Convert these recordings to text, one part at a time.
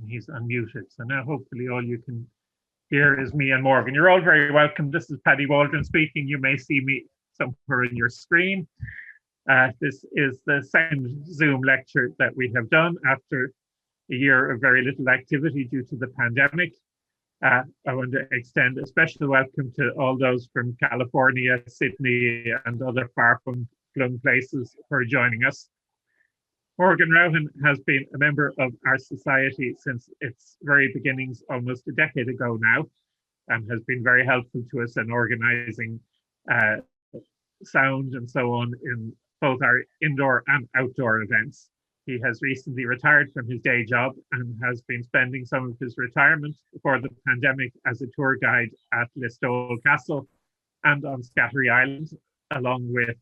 He's unmuted. So now hopefully all you can hear is me and Morgan. You're all very welcome. This is Paddy Waldron speaking. You may see me somewhere in your screen. This is the second Zoom lecture that we have done after a year of very little activity due to the pandemic. I want to extend a special welcome to all those from California, Sydney, and other far-flung places for joining us. Morgan Roughan has been a member of our society since its very beginnings almost a decade ago now, and has been very helpful to us in organising sound and so on in both our indoor and outdoor events. He has recently retired from his day job and has been spending some of his retirement before the pandemic as a tour guide at Listowel Castle and on Scattery Island, along with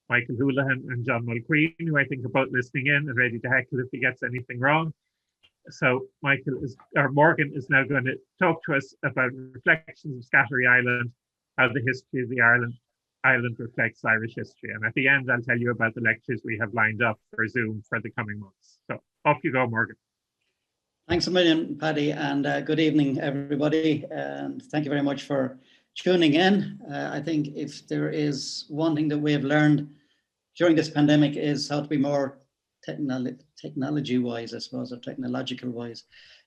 Michael Houlihan and John Mulqueen, who I think are both listening in and ready to heckle if he gets anything wrong. So Morgan is now going to talk to us about Reflections of Scattery Island, how the history of the island reflects Irish history. And at the end, I'll tell you about the lectures we have lined up for Zoom for the coming months. So off you go, Morgan. Thanks a million, Paddy, and good evening, everybody. And thank you very much for tuning in. I think if there is one thing that we have learned during this pandemic is how to be more technology-wise, I suppose, or technological-wise.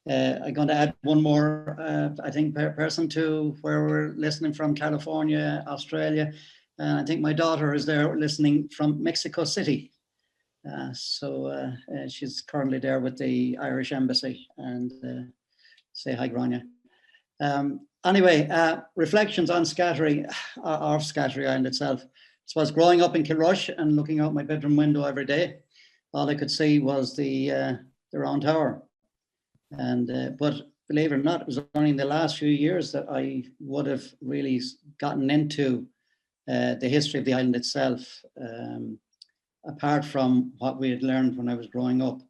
I'm going to add one more, I think, person to where we're listening from: California, Australia. I think my daughter is there listening from Mexico City. So she's currently there with the Irish Embassy, and say hi, Grania. Anyway, reflections on Scattery, or Scattery Island itself. I suppose growing up in Kilrush and looking out my bedroom window every day, all I could see was the round tower. And but believe it or not, it was only in the last few years that I would have really gotten into the history of the island itself, apart from what we had learned when I was growing up.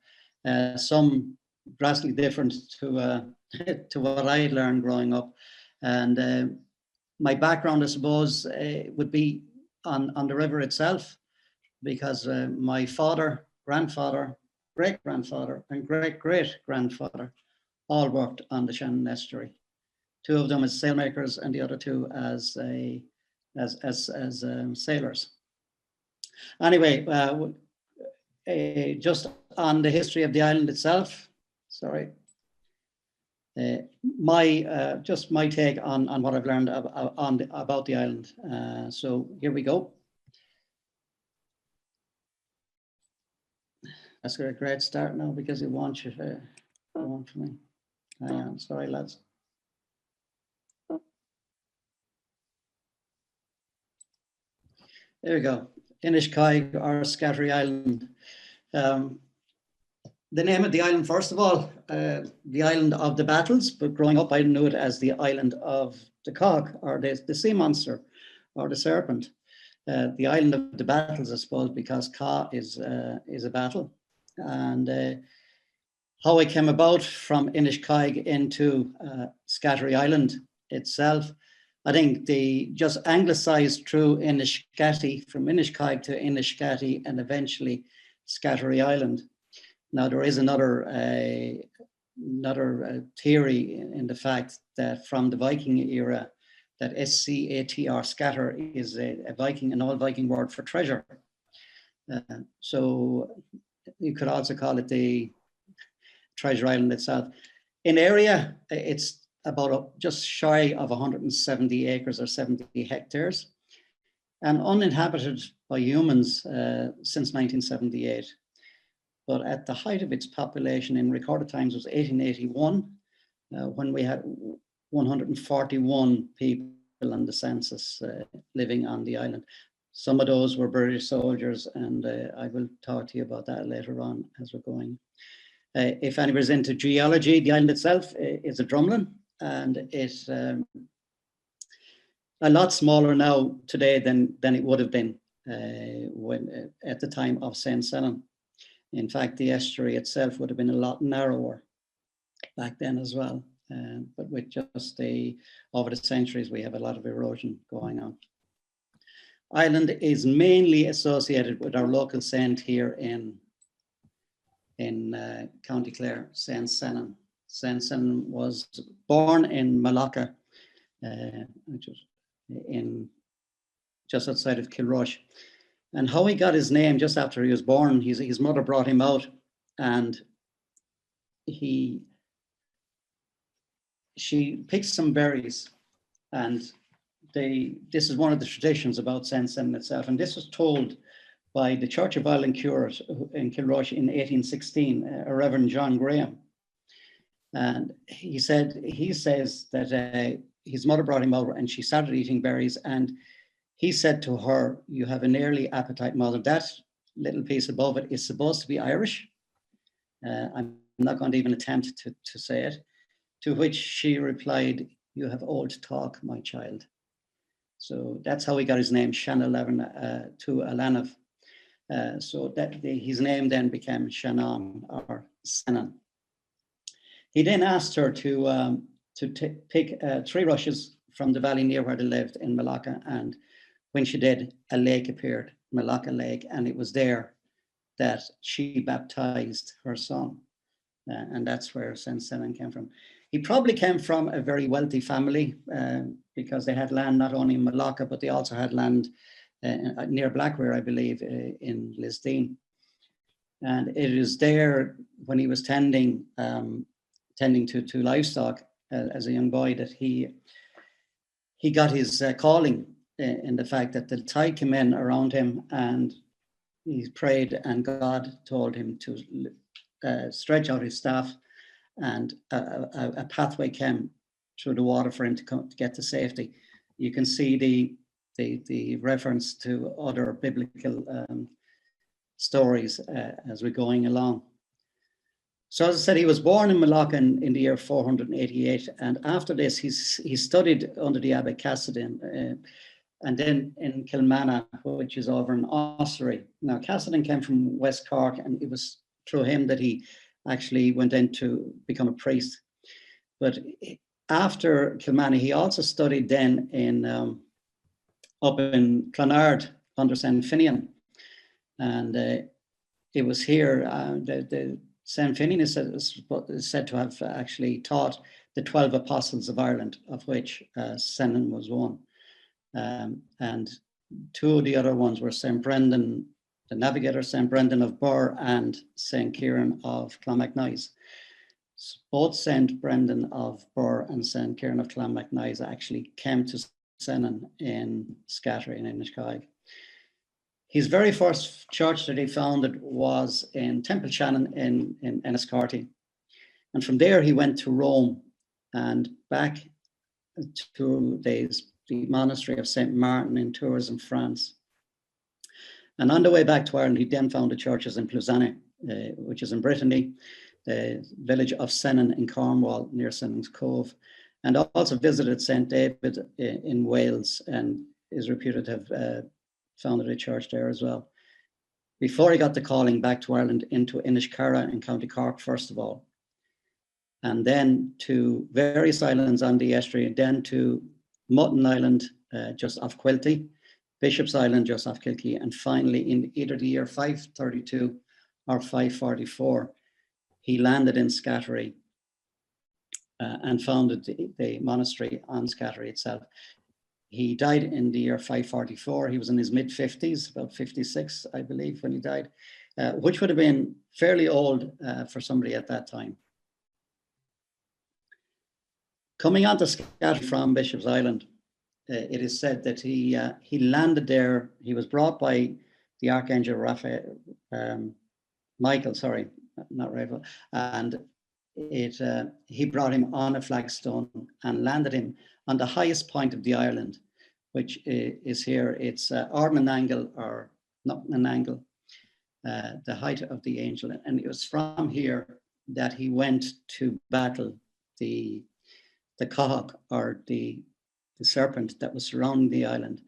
Some drastically different to what I had learned growing up. And my background, I suppose, would be on the river itself, because my father, grandfather, great-grandfather, and great-great-grandfather all worked on the Shannon estuary. Two of them as sailmakers, and the other two as sailors. Anyway, just on the history of the island itself. Sorry. Just my take on what I've learned about the island. So here we go. That's a great start now, because it wants you for me. Hang on, sorry lads. There we go. Inishkaig, or Scattery Island. The name of the island, first of all, the island of the battles, but growing up I knew it as the island of the cog, or the sea monster, or the serpent. The island of the battles, I suppose, because Ca is a battle. And how I came about from Inishkaig into Scattery Island itself, I think they just anglicised through Inishkati, from Inishkaig to Inishkati, and eventually Scattery Island. Now there is another theory in the fact that from the Viking era, that SCATR, scatter, is an old Viking word for treasure. So you could also call it the Treasure Island itself. In area, it's about just shy of 170 acres or 70 hectares, and uninhabited by humans since 1978. But at the height of its population in recorded times was 1881, when we had 141 people on the census living on the island. Some of those were British soldiers, and I will talk to you about that later on as we're going. If anybody's into geology, the island itself is a drumlin, and it's a lot smaller now today than it would have been when at the time of St. Senan. In fact, the estuary itself would have been a lot narrower back then as well. But with just over the centuries, we have a lot of erosion going on. Island is mainly associated with our local saint here in in County Clare, Saint Senan. Saint Senan was born in Malacca, which was just outside of Kilrush. And how he got his name just after he was born, his mother brought him out, and she picked some berries, and this is one of the traditions about Saint Senan itself, and this was told by the Church of Ireland curate in Kilrush in 1816, a Reverend John Graham. And he says that his mother brought him out and she started eating berries, and he said to her, "You have an early appetite, mother. That little piece above it is supposed to be Irish." I'm not going to even attempt to say it. To which she replied, "You have old talk, my child." So that's how he got his name, Shannon to Alanov. So that his name then became Senan or Senan. He then asked her to pick 3 rushes from the valley near where they lived in Malacca, and when she did, a lake appeared, Malacca Lake, and it was there that she baptized her son, and that's where Saint Senan came from. He probably came from a very wealthy family because they had land not only in Malacca, but they also had land near Blackware, I believe, in Listowel. And it is there when he was tending to livestock as a young boy that he got his calling in the fact that the tide came in around him, and he prayed, and God told him to stretch out his staff, and a pathway came through the water for him to get to safety. You can see the reference to other biblical stories as we're going along. So as I said, he was born in Malacca in the year 488, and after this he studied under the Abbot Cassidin, and then in Kilmanagh, which is over in Ossory. Now Cassidin came from West Cork, and it was through him that he actually went in to become a priest. But after Kilmanagh, he also studied then up in Clonard under St. Finian, and it was here the St. Finian is said to have actually taught the 12 apostles of Ireland, of which Senan was one. And 2 of the other ones were St. Brendan, the navigator, St. Brendan of Birr, and St. Kieran of Clonmacnoise. Both St. Brendan of Birr and St. Kieran of Clonmacnoise actually came to Senan in Scattery in Inishkaig. His very first church that he founded was in Temple Shannon in Enniscorthy. And from there he went to Rome and back to the monastery of St. Martin in Tours in France. And on the way back to Ireland, he then founded churches in Plouzane, which is in Brittany, the village of Senan in Cornwall near Senan's Cove, and also visited St. David in Wales, and is reputed to have founded a church there as well. Before he got the calling back to Ireland into Inishcarra in County Cork, first of all, and then to various islands on the estuary, then to Mutton Island, just off Quilty, Bishop's Island, just off Kilkee, and finally in either the year 532 or 544, he landed in Scattery and founded the monastery on Scattery itself. He died in the year 544. He was in his mid-50s, about 56, I believe, when he died, which would have been fairly old for somebody at that time. Coming on to Scattery from Bishop's Island, it is said that he landed there. He was brought by the Archangel Michael, sorry, not Raphael, and he brought him on a flagstone and landed him on the highest point of the island, which is here. It's Ardnanangle, or Knocknanangle, the height of the angel. And it was from here that he went to battle the Cahane, or the serpent that was surrounding the island.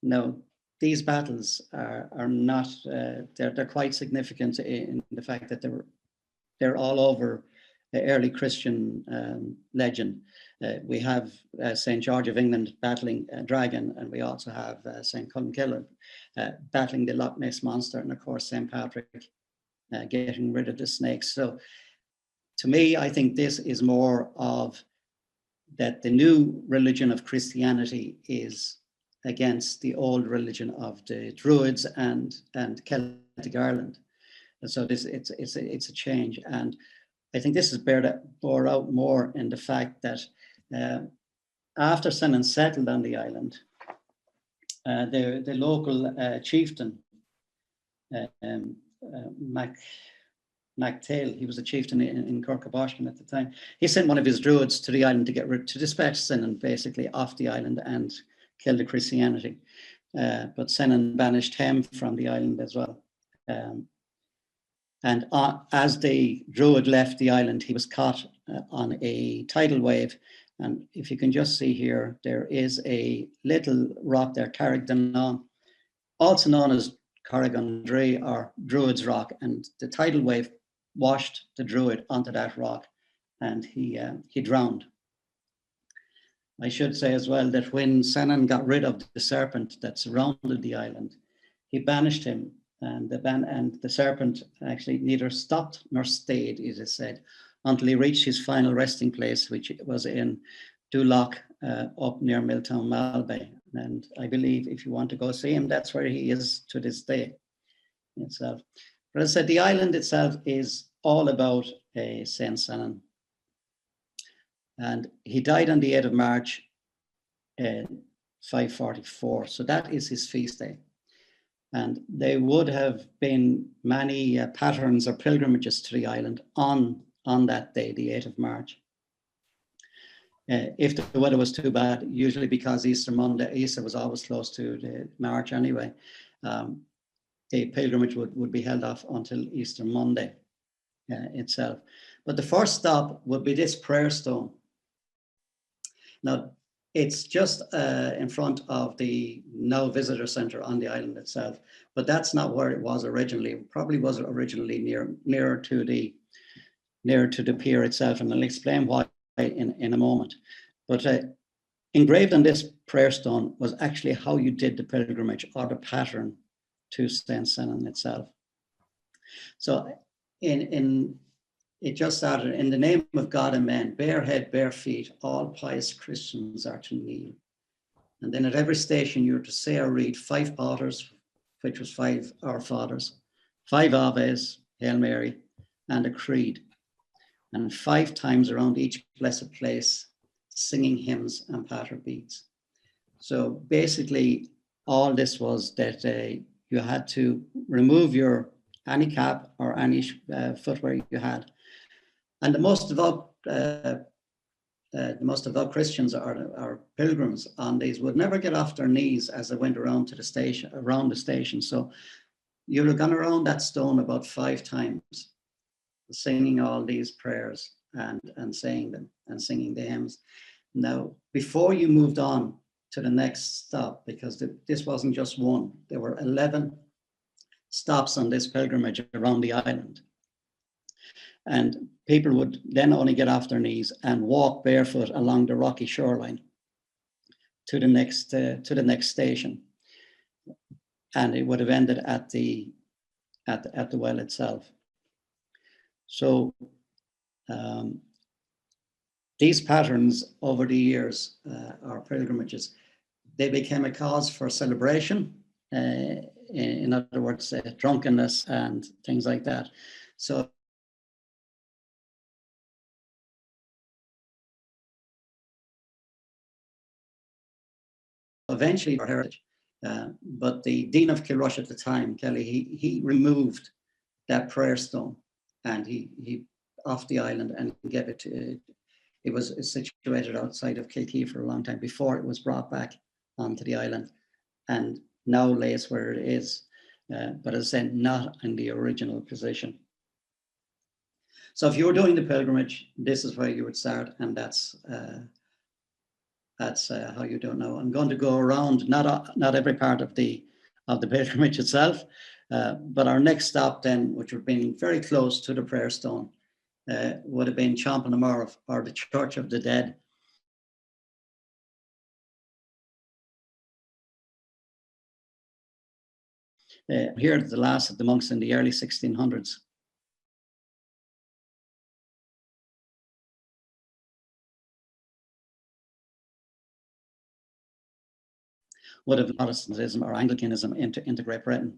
Now, these battles are not, they're quite significant in the fact that they're all over the early Christian legend. We have St. George of England battling a dragon, and we also have St. Columcille battling the Loch Ness monster, and of course St. Patrick getting rid of the snakes. So to me, I think this is more of that the new religion of Christianity is against the old religion of the Druids and Celtic Ireland. And so it's a change. And I think this is bore out more in the fact that after Senan settled on the island, the local chieftain, MacTail, he was a chieftain in Corcaboshan at the time. He sent one of his druids to the island to dispatch Senan basically off the island and kill the Christianity. But Senan banished him from the island as well. And as the druid left the island, he was caught on a tidal wave. And if you can just see here, there is a little rock there, Carrick-Dunan, also known as Corrigondry or Druid's Rock. And the tidal wave washed the druid onto that rock, and he drowned. I should say as well that when Senan got rid of the serpent that surrounded the island, he banished him, and the serpent actually neither stopped nor stayed, it is said, until he reached his final resting place, which was in Duloc, up near Milltown, Malbay. And I believe if you want to go see him, that's where he is to this day itself. But as I said, the island itself is all about Saint Senan. And he died on the 8th of March, 544. So that is his feast day. And there would have been many patterns or pilgrimages to the island on that day, the 8th of March. If the weather was too bad, usually because Easter was always close to the March anyway, the pilgrimage would be held off until Easter Monday itself. But the first stop would be this prayer stone. Now, it's just in front of the now visitor center on the island itself, but that's not where it was originally. It probably was originally nearer to the pier itself, and I'll explain why in a moment. But engraved on this prayer stone was actually how you did the pilgrimage or the pattern to Saint Senan itself. So it just started, in the name of God and men, bare head, bare feet, all pious Christians are to kneel. And then at every station you're to say or read 5 Paters, which was 5 Our Fathers, 5 Aves, Hail Mary, and a creed. And 5 times around each blessed place, singing hymns and pater beads. So basically, all this was that you had to remove any cap or any footwear you had. And the most devout Christians or pilgrims on these would never get off their knees as they went around the station. So you would have gone around that stone about 5 times, singing all these prayers and saying them and singing the hymns. Now, before you moved on to the next stop, because this wasn't just one, there were 11 stops on this pilgrimage around the island. And people would then only get off their knees and walk barefoot along the rocky shoreline to the next station, and it would have ended at the well itself. So these patterns over the years, or pilgrimages, they became a cause for celebration. In other words, drunkenness and things like that. So eventually for heritage, but the Dean of Kilrush at the time, Kelly, he removed that prayer stone, and he off the island and gave it to. It was situated outside of Kilkee for a long time before it was brought back onto the island, and now lays where it is, but as I said, not in the original position. So if you were doing the pilgrimage, this is where you would start, and that's how you do it now. I'm going to go around not every part of the pilgrimage itself, but our next stop then, which would have been very close to the prayer stone, would have been Championamore, or the Church of the Dead. Here, the last of the monks in the early 1600s would have Protestantism or Anglicanism into Great Britain,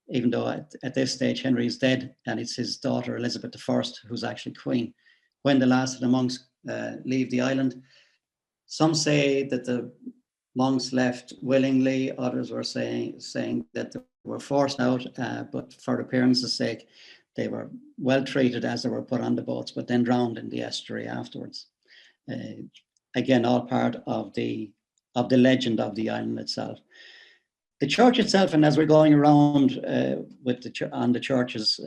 even though at this stage Henry is dead and it's his daughter Elizabeth I who's actually queen. When the last of the monks leave the island, some say that the monks left willingly, others were saying that they were forced out, but for appearance's sake, they were well treated as they were put on the boats, but then drowned in the estuary afterwards. Again, all part of the legend of the island itself. The church itself, and as we're going around with the churches,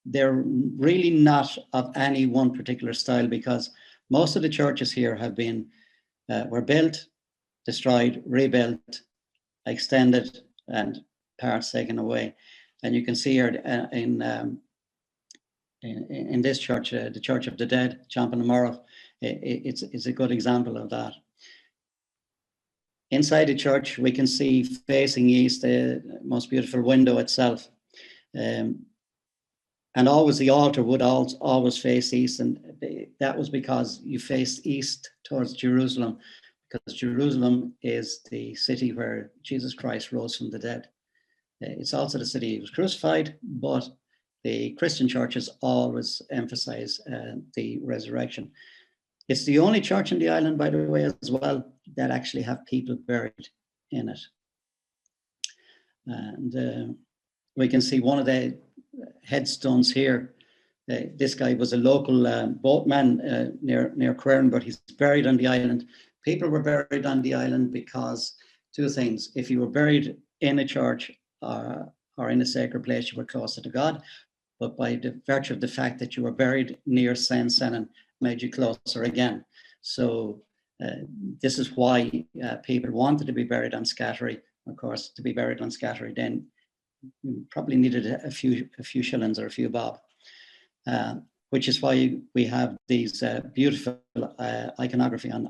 they're really not of any one particular style, because most of the churches here have been were built, destroyed, rebuilt, extended, and parts taken away. And you can see here in this church, the Church of the Dead, Champagnamorrow, it's a good example of that. Inside the church, we can see facing east the most beautiful window itself. And always the altar would always face east, and that was because you faced east towards Jerusalem, because Jerusalem is the city where Jesus Christ rose from the dead. It's also the city he was crucified, but the Christian churches always emphasize the resurrection. It's the only church in the island, by the way, as well, that actually have people buried in it. And we can see one of the headstones here. This guy was a local boatman near Clare, but he's buried on the island. People were buried on the island because two things: if you were buried in a church or in a sacred place, you were closer to God, but by the virtue of the fact that you were buried near Saint Senan, made you closer again. So this is why people wanted to be buried on Scattery. Of course, to be buried on Scattery, then you probably needed a few shillings or a few bob, which is why we have these beautiful iconography on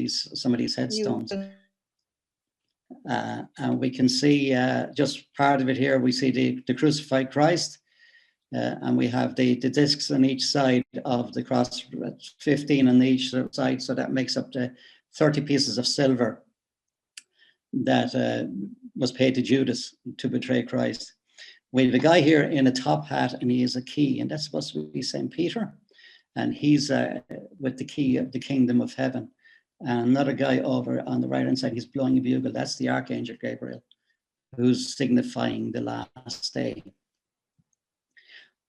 some of these headstones. And we can see just part of it here. We see the crucified Christ, and we have the discs on each side of the cross, 15 on each side, so that makes up the 30 pieces of silver that was paid to Judas to betray Christ. We have a guy here in a top hat, and he has a key, and that's supposed to be St. Peter, and he's with the key of the kingdom of heaven. And another guy over on the right-hand side, he's blowing a bugle. That's the Archangel Gabriel, who's signifying the last day.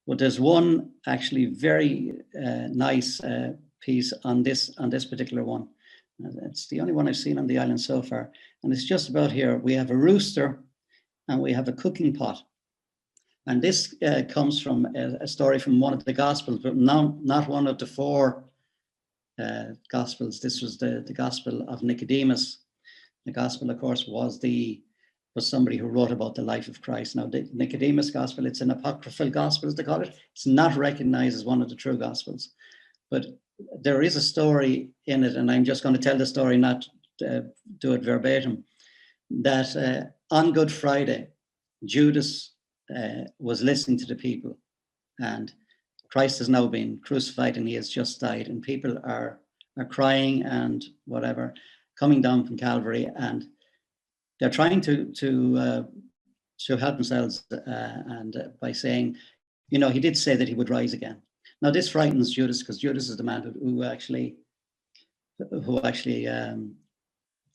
But there's one actually very nice piece on this particular one. It's the only one I've seen on the island so far. And it's just about here. We have a rooster and we have a cooking pot. And this comes from a story from one of the Gospels, but not one of the four Gospels. This was the Gospel of Nicodemus. The Gospel, of course, was somebody who wrote about the life of Christ. Now, the Nicodemus Gospel, it's an apocryphal Gospel, as they call it. It's not recognized as one of the true Gospels. But there is a story in it, and I'm just going to tell the story, not do it verbatim, that on Good Friday, Judas was listening to the people, and Christ has now been crucified and he has just died, and people are crying and whatever, coming down from Calvary, and they're trying to help themselves and by saying, you know, he did say that he would rise again. Now this frightens Judas, because Judas is the man who actually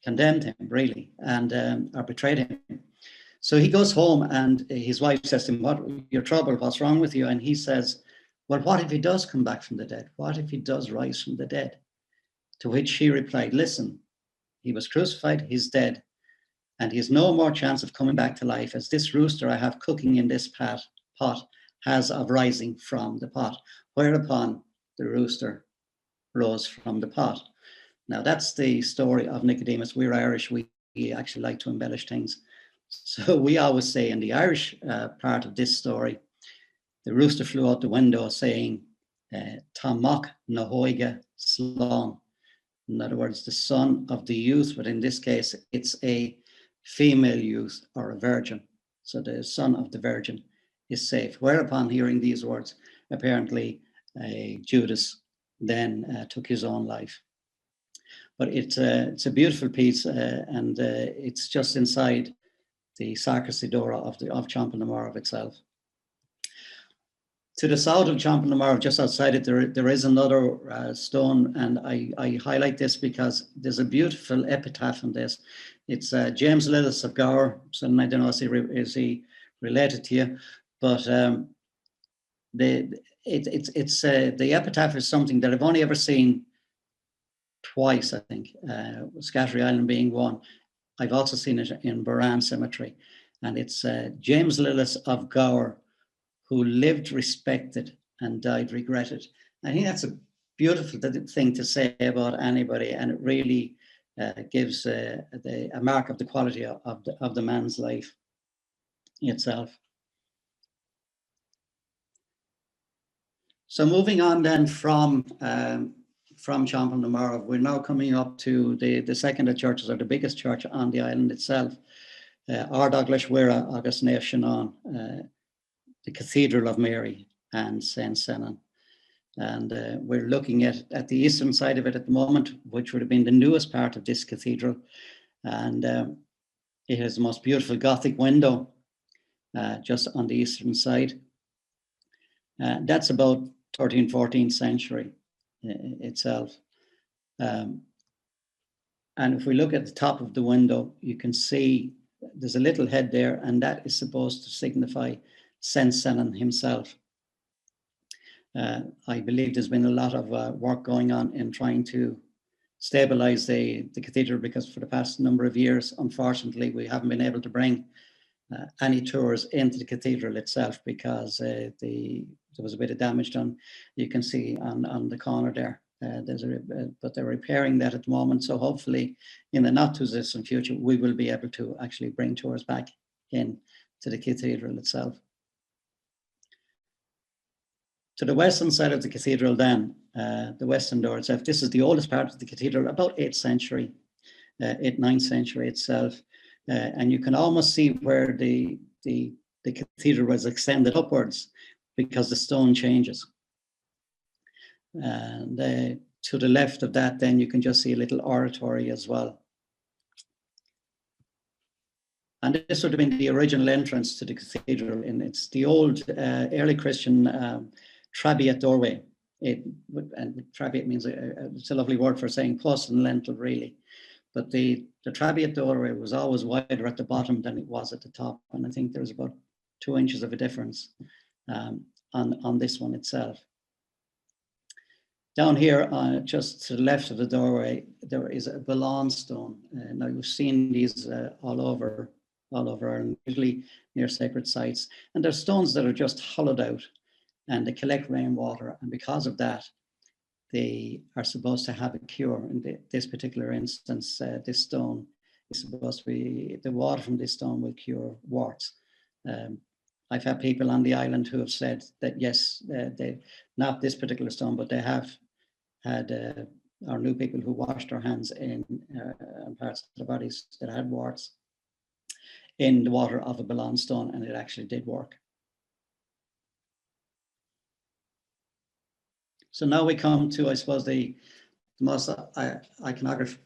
condemned him, really, and or betrayed him. So he goes home, and his wife says to him, "What, you're troubled? What's wrong with you?" And he says, "Well, what if he does come back from the dead? What if he does rise from the dead?" To which she replied, "Listen, he was crucified, he's dead, and he has no more chance of coming back to life as this rooster I have cooking in this pot has of rising from the pot." Whereupon the rooster rose from the pot. Now that's the story of Nicodemus. We're Irish, we actually like to embellish things. So we always say in the Irish part of this story, the rooster flew out the window saying, Tamach Nahoiga Slán. In other words, the son of the youth, but in this case, it's a female youth or a virgin. So the son of the virgin is safe. Whereupon, hearing these words, apparently Judas then took his own life. But it's a beautiful piece, and it's just inside the sacristy door of Champel na Marv itself. To the south of Champel na Marv, just outside it, there is another stone, and I highlight this because there's a beautiful epitaph on this. It's James Lillis of Gower, so I don't know is he related to you, but the epitaph is something that I've only ever seen twice, I think, Scattery Island being one. I've also seen it in Buran Cemetery, and it's James Lillis of Gower, who lived respected and died regretted. I think that's a beautiful thing to say about anybody, and it really gives a mark of the quality of the man's life itself. So moving on then from Champel na Marv, we're now coming up to the second of churches, or the biggest church on the island itself, Ardagh Leis Mhuire agus Naomh Senan, the Cathedral of Mary and Saint Senan. And we're looking at the eastern side of it at the moment, which would have been the newest part of this cathedral. And it has the most beautiful Gothic window just on the eastern side. That's about 13th, 14th century itself. And if we look at the top of the window, you can see there's a little head there, and that is supposed to signify Saint Senan himself. I believe there's been a lot of work going on in trying to stabilize the cathedral, because for the past number of years, unfortunately, we haven't been able to bring any tours into the cathedral itself, because there was a bit of damage done. You can see on the corner there. But they're repairing that at the moment. So hopefully in the not too distant future, we will be able to actually bring tours back in to the cathedral itself. To the western side of the cathedral then, the western door itself, this is the oldest part of the cathedral, about 8th century, 9th century itself. And you can almost see where the cathedral was extended upwards, because the stone changes. And to the left of that, then you can just see a little oratory as well. And this would have been the original entrance to the cathedral, and it's the old early Christian trabeat doorway. And trabeat means it's a lovely word for saying post and lintel, really. But the trabeat doorway was always wider at the bottom than it was at the top, and I think there's about 2 inches of a difference on this one itself. Down here, just to the left of the doorway, there is a Balan stone. Now you've seen these all over Ireland, usually near sacred sites. And they're stones that are just hollowed out, and they collect rainwater. And because of that, they are supposed to have a cure. In this particular instance, this stone is supposed to be, the water from this stone will cure warts. I've had people on the island who have said that, yes, they, not this particular stone, but they have had or knew people who washed their hands in parts of their bodies that had warts in the water of a Balan stone, and it actually did work. So now we come to, I suppose, the most iconographic,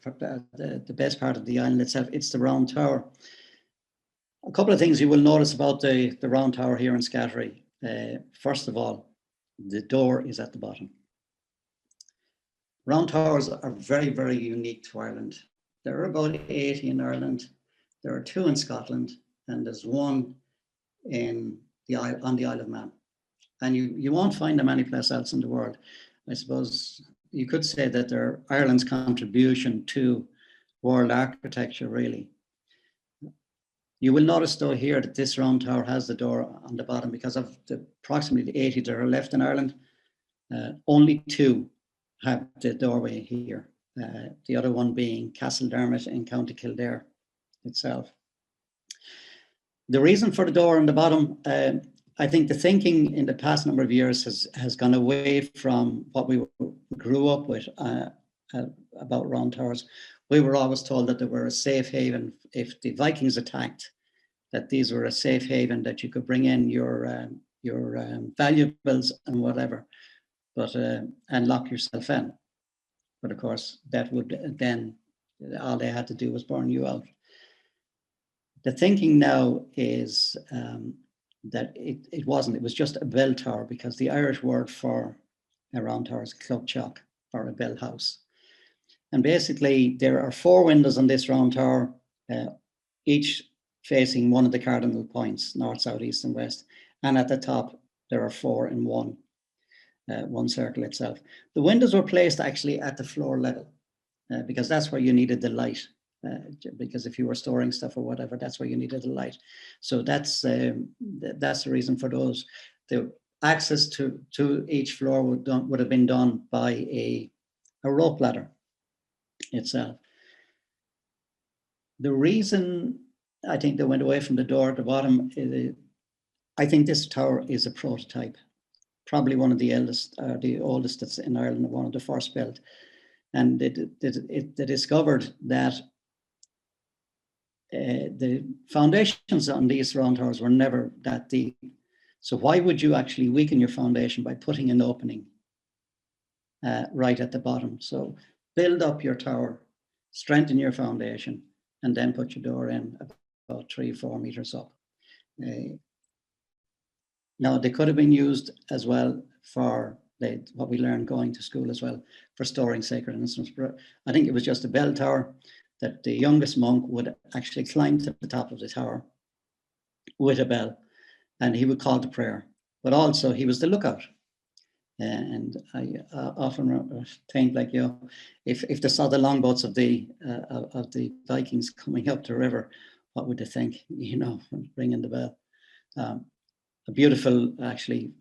the best part of the island itself. It's the Round Tower. A couple of things you will notice about the Round Tower here in Scattery. First of all, the door is at the bottom. Round towers are very, very unique to Ireland. There are about 80 in Ireland. There are 2 in Scotland, and there's 1 on the Isle of Man. And you won't find them anyplace else in the world. I suppose you could say that they're Ireland's contribution to world architecture, really. You will notice though here that this round tower has the door on the bottom because of the approximately 80 that are left in Ireland. Only 2 have the doorway here. The other one being Castledermot in County Kildare itself. The reason for the door on the bottom, I think the thinking in the past number of years has gone away from what we grew up with about round towers. We were always told that they were a safe haven if the Vikings attacked, that these were a safe haven, that you could bring in your valuables and whatever, but and lock yourself in. But of course, that would then, all they had to do was burn you out. The thinking now is that it wasn't, it was just a bell tower, because the Irish word for a round tower is clough or a bell house. And basically, there are 4 windows on this round tower, each facing one of the cardinal points, north, south, east, and west. And at the top, there are 4 in one circle itself. The windows were placed actually at the floor level, because that's where you needed the light. Because if you were storing stuff or whatever, that's where you needed the light. So that's the reason for those. The access to each floor would have been done by a rope ladder itself. The reason I think they went away from the door at the bottom, I think this tower is a prototype, probably one of the eldest, the oldest that's in Ireland, one of the first built. And they discovered that the foundations on these round towers were never that deep. So why would you actually weaken your foundation by putting an opening right at the bottom? So build up your tower, strengthen your foundation, and then put your door in about 3 or 4 meters up. Now, they could have been used as well for what we learned going to school as well, for storing sacred instruments. I think it was just a bell tower that the youngest monk would actually climb to the top of the tower with a bell, and he would call to prayer. But also, he was the lookout. And I often think, like, you know, if they saw the longboats of the Vikings coming up the river, what would they think? You know, ringing the bell. A beautiful, actually,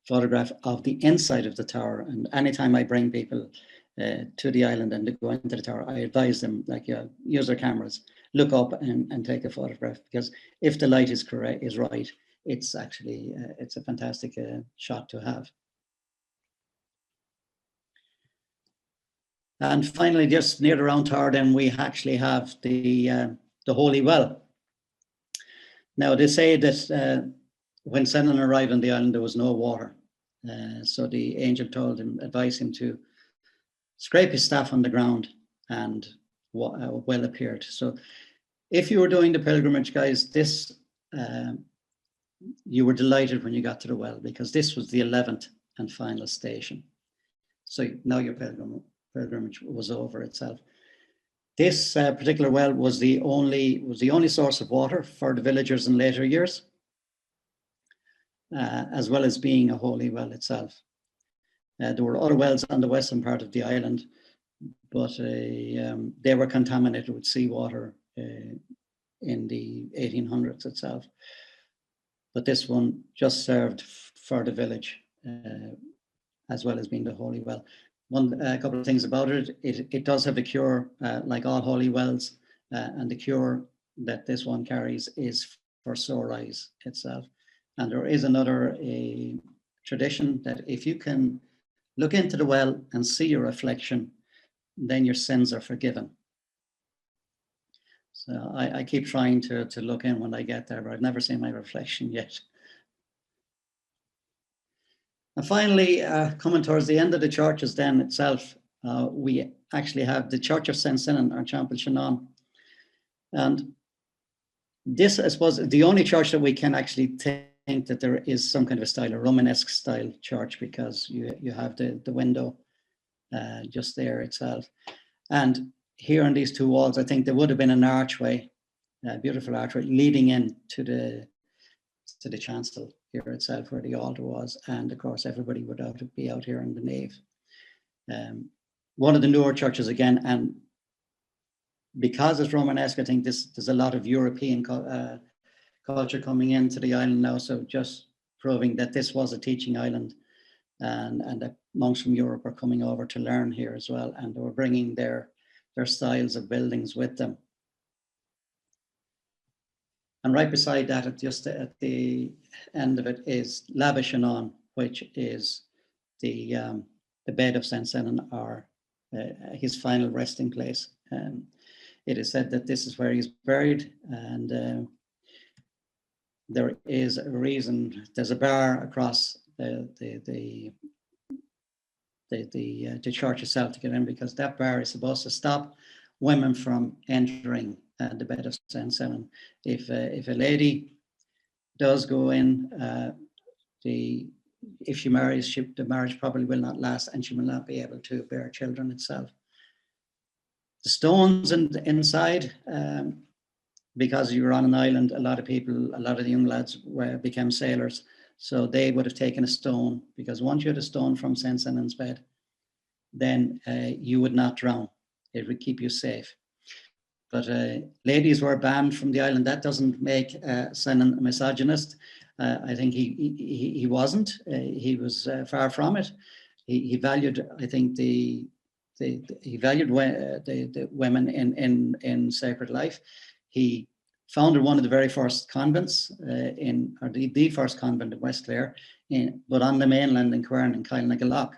photograph of the inside of the tower. And anytime I bring people to the island and they go into the tower, I advise them, like, use their cameras, look up and take a photograph, because if the light is correct, is right, it's actually it's a fantastic shot to have. And finally, just near the round tower, then we actually have the Holy Well. Now, they say that when Senan arrived on the island, there was no water. So the angel advised him to scrape his staff on the ground, and a well appeared. So if you were doing the pilgrimage, guys, this you were delighted when you got to the well, because this was the 11th and final station. So now your pilgrimage was over itself. This particular well was the only source of water for the villagers in later years, as well as being a holy well itself. There were other wells on the western part of the island, but they were contaminated with seawater in the 1800s itself. But this one just served for the village, as well as being the holy well. A couple of things about it. It does have a cure, like all holy wells, and the cure that this one carries is for sore eyes itself. And there is another tradition that if you can look into the well and see your reflection, then your sins are forgiven. So I keep trying to look in when I get there, but I've never seen my reflection yet. And finally, coming towards the end of the churches then itself, we actually have the Church of St. Senan, or Temple Senan. And this, I suppose, is the only church that we can actually think that there is some kind of a style, a Romanesque style church, because you have the window just there itself. And here on these 2 walls, I think there would have been an archway, a beautiful archway leading in to the chancel here itself, where the altar was. And of course, everybody would be out here in the nave. One of the newer churches again, and because it's Romanesque, I think there's a lot of European culture coming into the island now. So just proving that this was a teaching island, and that monks from Europe are coming over to learn here as well, and they were bringing their styles of buildings with them. And right beside that, just at the end of it, is Labba Senan, which is the bed of St. Senan, or his final resting place. It is said that this is where he's buried, and there is a reason. There's a bar across the the church itself to get in, because that bar is supposed to stop women from entering the bed of St. Senan. If a lady does go in, if she marries, the marriage probably will not last, and she will not be able to bear children itself. The stones inside, because you were on an island, a lot of the young lads became sailors, so they would have taken a stone, because once you had a stone from St. Senan's bed, then you would not drown. It would keep you safe. But ladies were banned from the island. That doesn't make Senan a misogynist. I think he wasn't. He was far from it. He valued, I think, the women in sacred life. He founded one of the very first convents the first convent in West Clare, but on the mainland in Quern in Kilrush.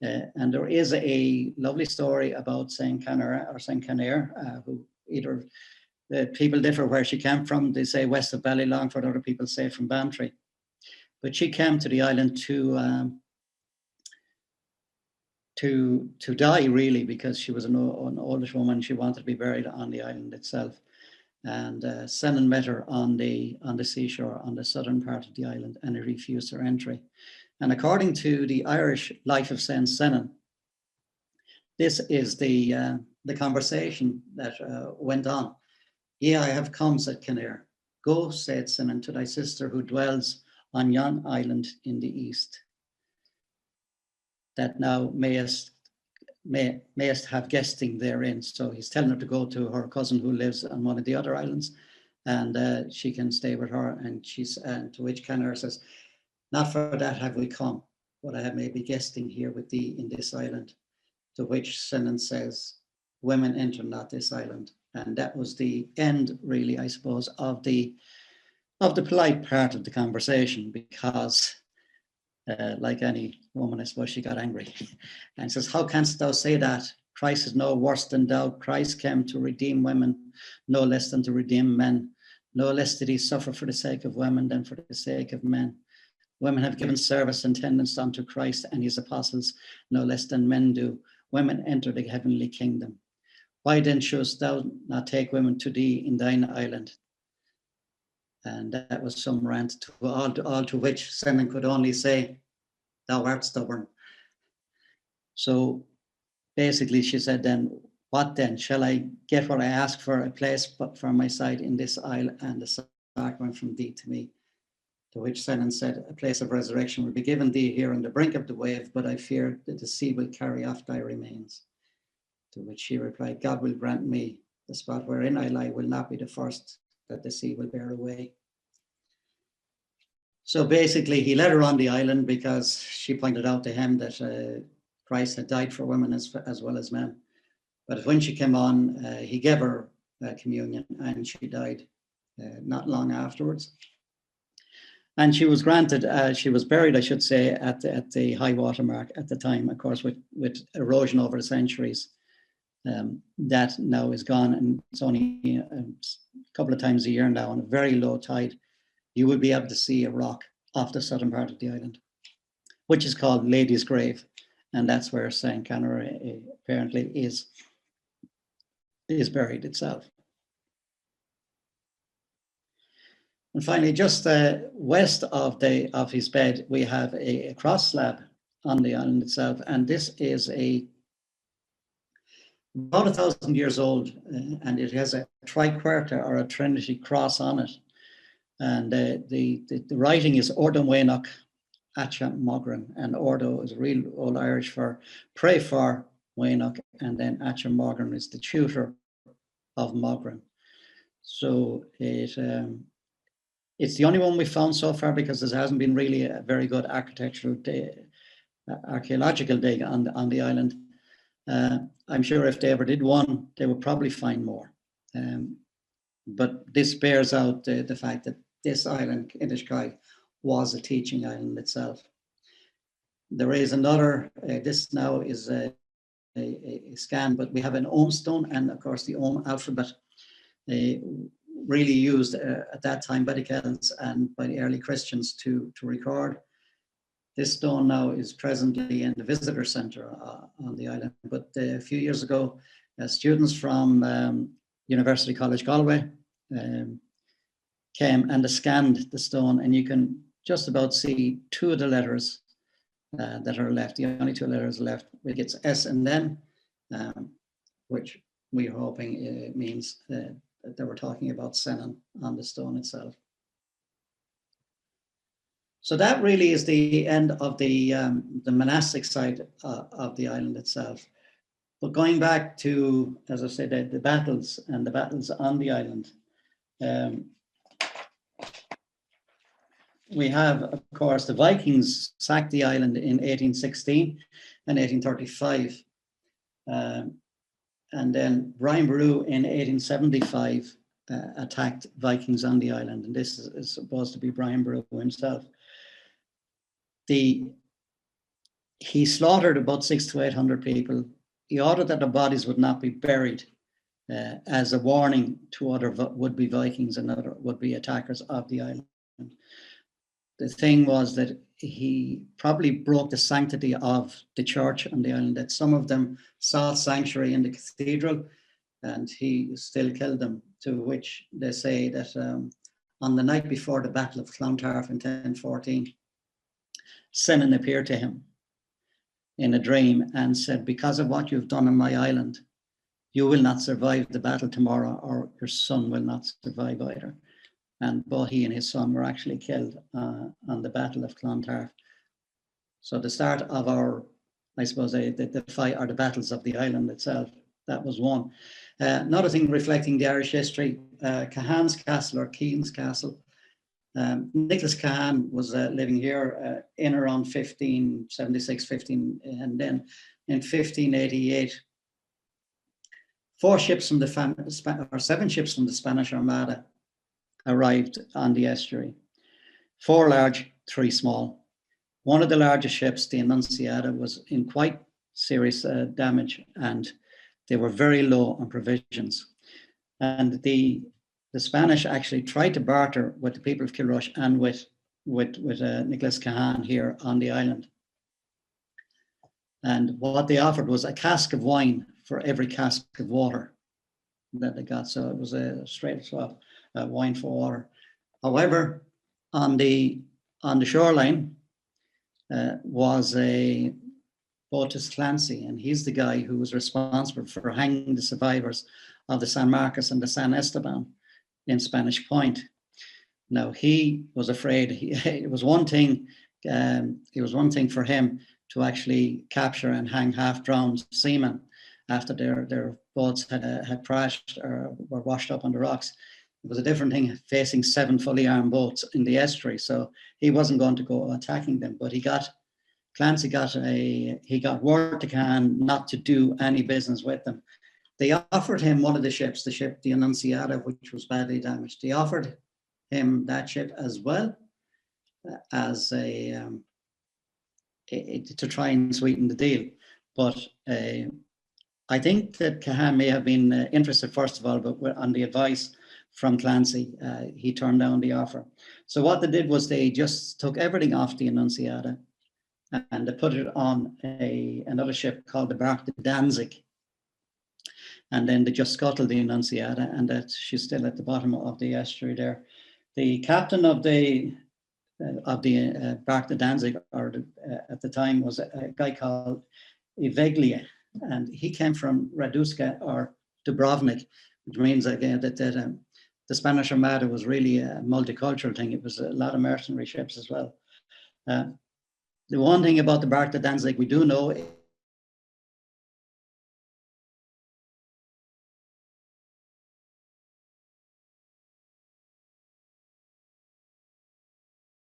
And there is a lovely story about St. Cahane, who either people differ where she came from. They say west of Ballylongford, other people say from Bantry. But she came to the island to die, really, because she was an oldish woman. She wanted to be buried on the island itself. And Senan met her on the seashore on the southern part of the island, and he refused her entry. And according to the Irish Life of St. Senan, this is the conversation that went on. "Yea, I have come," said Cahane. "Go," said Senan, "to thy sister who dwells on yon island in the east, that now mayest have guesting therein." So he's telling her to go to her cousin who lives on one of the other islands, and she can stay with her. And to which Cahane says, "Not for that have we come, but I have maybe guesting here with thee in this island." To which Senan says, "Women enter not this island." And that was the end, really, I suppose, of the polite part of the conversation, because like any woman, I suppose, she got angry and says, "How canst thou say that? Christ is no worse than thou. Christ came to redeem women, no less than to redeem men. No less did he suffer for the sake of women than for the sake of men. Women have given service and tendance unto Christ and his apostles, no less than men do. Women enter the heavenly kingdom. Why then shouldst thou not take women to thee in thine island?" And that was some rant, all to which Senan could only say, "Thou art stubborn." So basically she said, "Then what then? Shall I get what I ask for, a place for my side in this isle, and the sacrament from thee to me?" To which Senan said, "A place of resurrection will be given thee here on the brink of the wave, but I fear that the sea will carry off thy remains." To which she replied, "God will grant me the spot wherein I lie will not be the first that the sea will bear away." So basically he let her on the island because she pointed out to him that Christ had died for women as well as men. But when she came on, he gave her communion, and she died not long afterwards. And she was buried, I should say, at the high water mark at the time, of course, with erosion over the centuries. That now is gone, and it's only a couple of times a year now, on a very low tide, you will be able to see a rock off the southern part of the island, which is called Lady's Grave, and that's where St. Cahane apparently is buried itself. And finally, just west of his bed, we have a cross slab on the island itself, and this is about 1,000 years old, and it has a triquarter or a Trinity cross on it. And the writing is Ordo Wainach Acha Mogran, and Ordo is real Old Irish for pray for Wainach, and then Acha Mogran is the tutor of Mogran. So it's the only one we found so far, because there hasn't been really a very good archaeological dig on the island. I'm sure if they ever did one, they would probably find more. But this bears out the fact that this island, Inishkai, was a teaching island itself. There is another, this now is a scan, but we have an Ogham stone, and of course the Ogham alphabet, really used at that time by the Celts and by the early Christians to record. This stone now is presently in the visitor centre on the island. But a few years ago, students from University College Galway came and scanned the stone, and you can just about see two of the letters that are left. The only two letters left, which it's S and N, which we're hoping means that they were talking about Senan on the stone itself. So that really is the end of the monastic side of the island itself. But going back to, as I said, the battles and the battles on the island, we have, of course, the Vikings sacked the island in 1816 and 1835. And then Brian Boru in 1875 attacked Vikings on the island. And this is supposed to be Brian Boru himself. He slaughtered about 600 to 800 people. He ordered that the bodies would not be buried as a warning to other would-be Vikings and other would-be attackers of the island. The thing was that he probably broke the sanctity of the church on the island, that some of them sought sanctuary in the cathedral, and he still killed them, to which they say that on the night before the Battle of Clontarf in 1014, Senan appeared to him in a dream and said, because of what you've done on my island, you will not survive the battle tomorrow, or your son will not survive either. And both he and his son were actually killed on the Battle of Clontarf. So the start of our, I suppose, the fight or the battles of the island itself, that was one. Another thing reflecting the Irish history, Cahane's Castle or Keane's Castle. Nicholas Cahane was living here in around 1576, and then in 1588, 7 ships from the Spanish Armada arrived on the estuary. 4 large, 3 small. One of the largest ships, the Annunciata, was in quite serious damage, and they were very low on provisions. And the Spanish actually tried to barter with the people of Kilrush and with Nicholas Cahane here on the island. And what they offered was a cask of wine for every cask of water that they got. So it was a straight swap, wine for water. However, on the shoreline was a Botus Clancy, and he's the guy who was responsible for hanging the survivors of the San Marcos and the San Esteban in Spanish Point. Now he was afraid. It was one thing. It was one thing for him to actually capture and hang half-drowned seamen after their boats had crashed or were washed up on the rocks. It was a different thing facing 7 fully armed boats in the estuary. So he wasn't going to go attacking them. But Clancy got word to Cahane not to do any business with them. They offered him one of the ships, the Annunciata, which was badly damaged. They offered him that ship as well as to try and sweeten the deal. But I think that Cahane may have been interested, first of all, but on the advice from Clancy, he turned down the offer. So what they did was they just took everything off the Annunciata and they put it on another ship called the Bark de Danzig. And then they just scuttled the Annunciata, and that she's still at the bottom of the estuary there. The captain of the Bark de Danzig, at the time, was a guy called Iveglia, and he came from Raduska or Dubrovnik, which means again that the Spanish Armada was really a multicultural thing. It was a lot of mercenary ships as well. The one thing about the Bark de Danzig we do know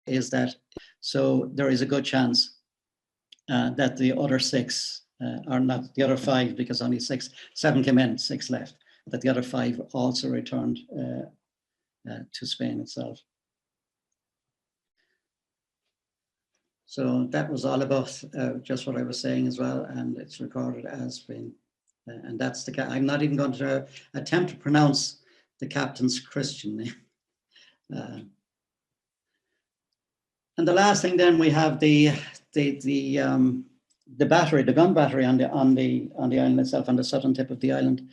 is that, so there is a good chance that the other 6, or not the other 5, because only 7 came in, 6 left, that the other 5 also returned to Spain itself. So that was all about just what I was saying as well, and it's recorded as being, and that's I'm not even going to attempt to pronounce the captain's Christian name. And the last thing then, we have the the battery, the gun battery on the island itself, on the southern tip of the island.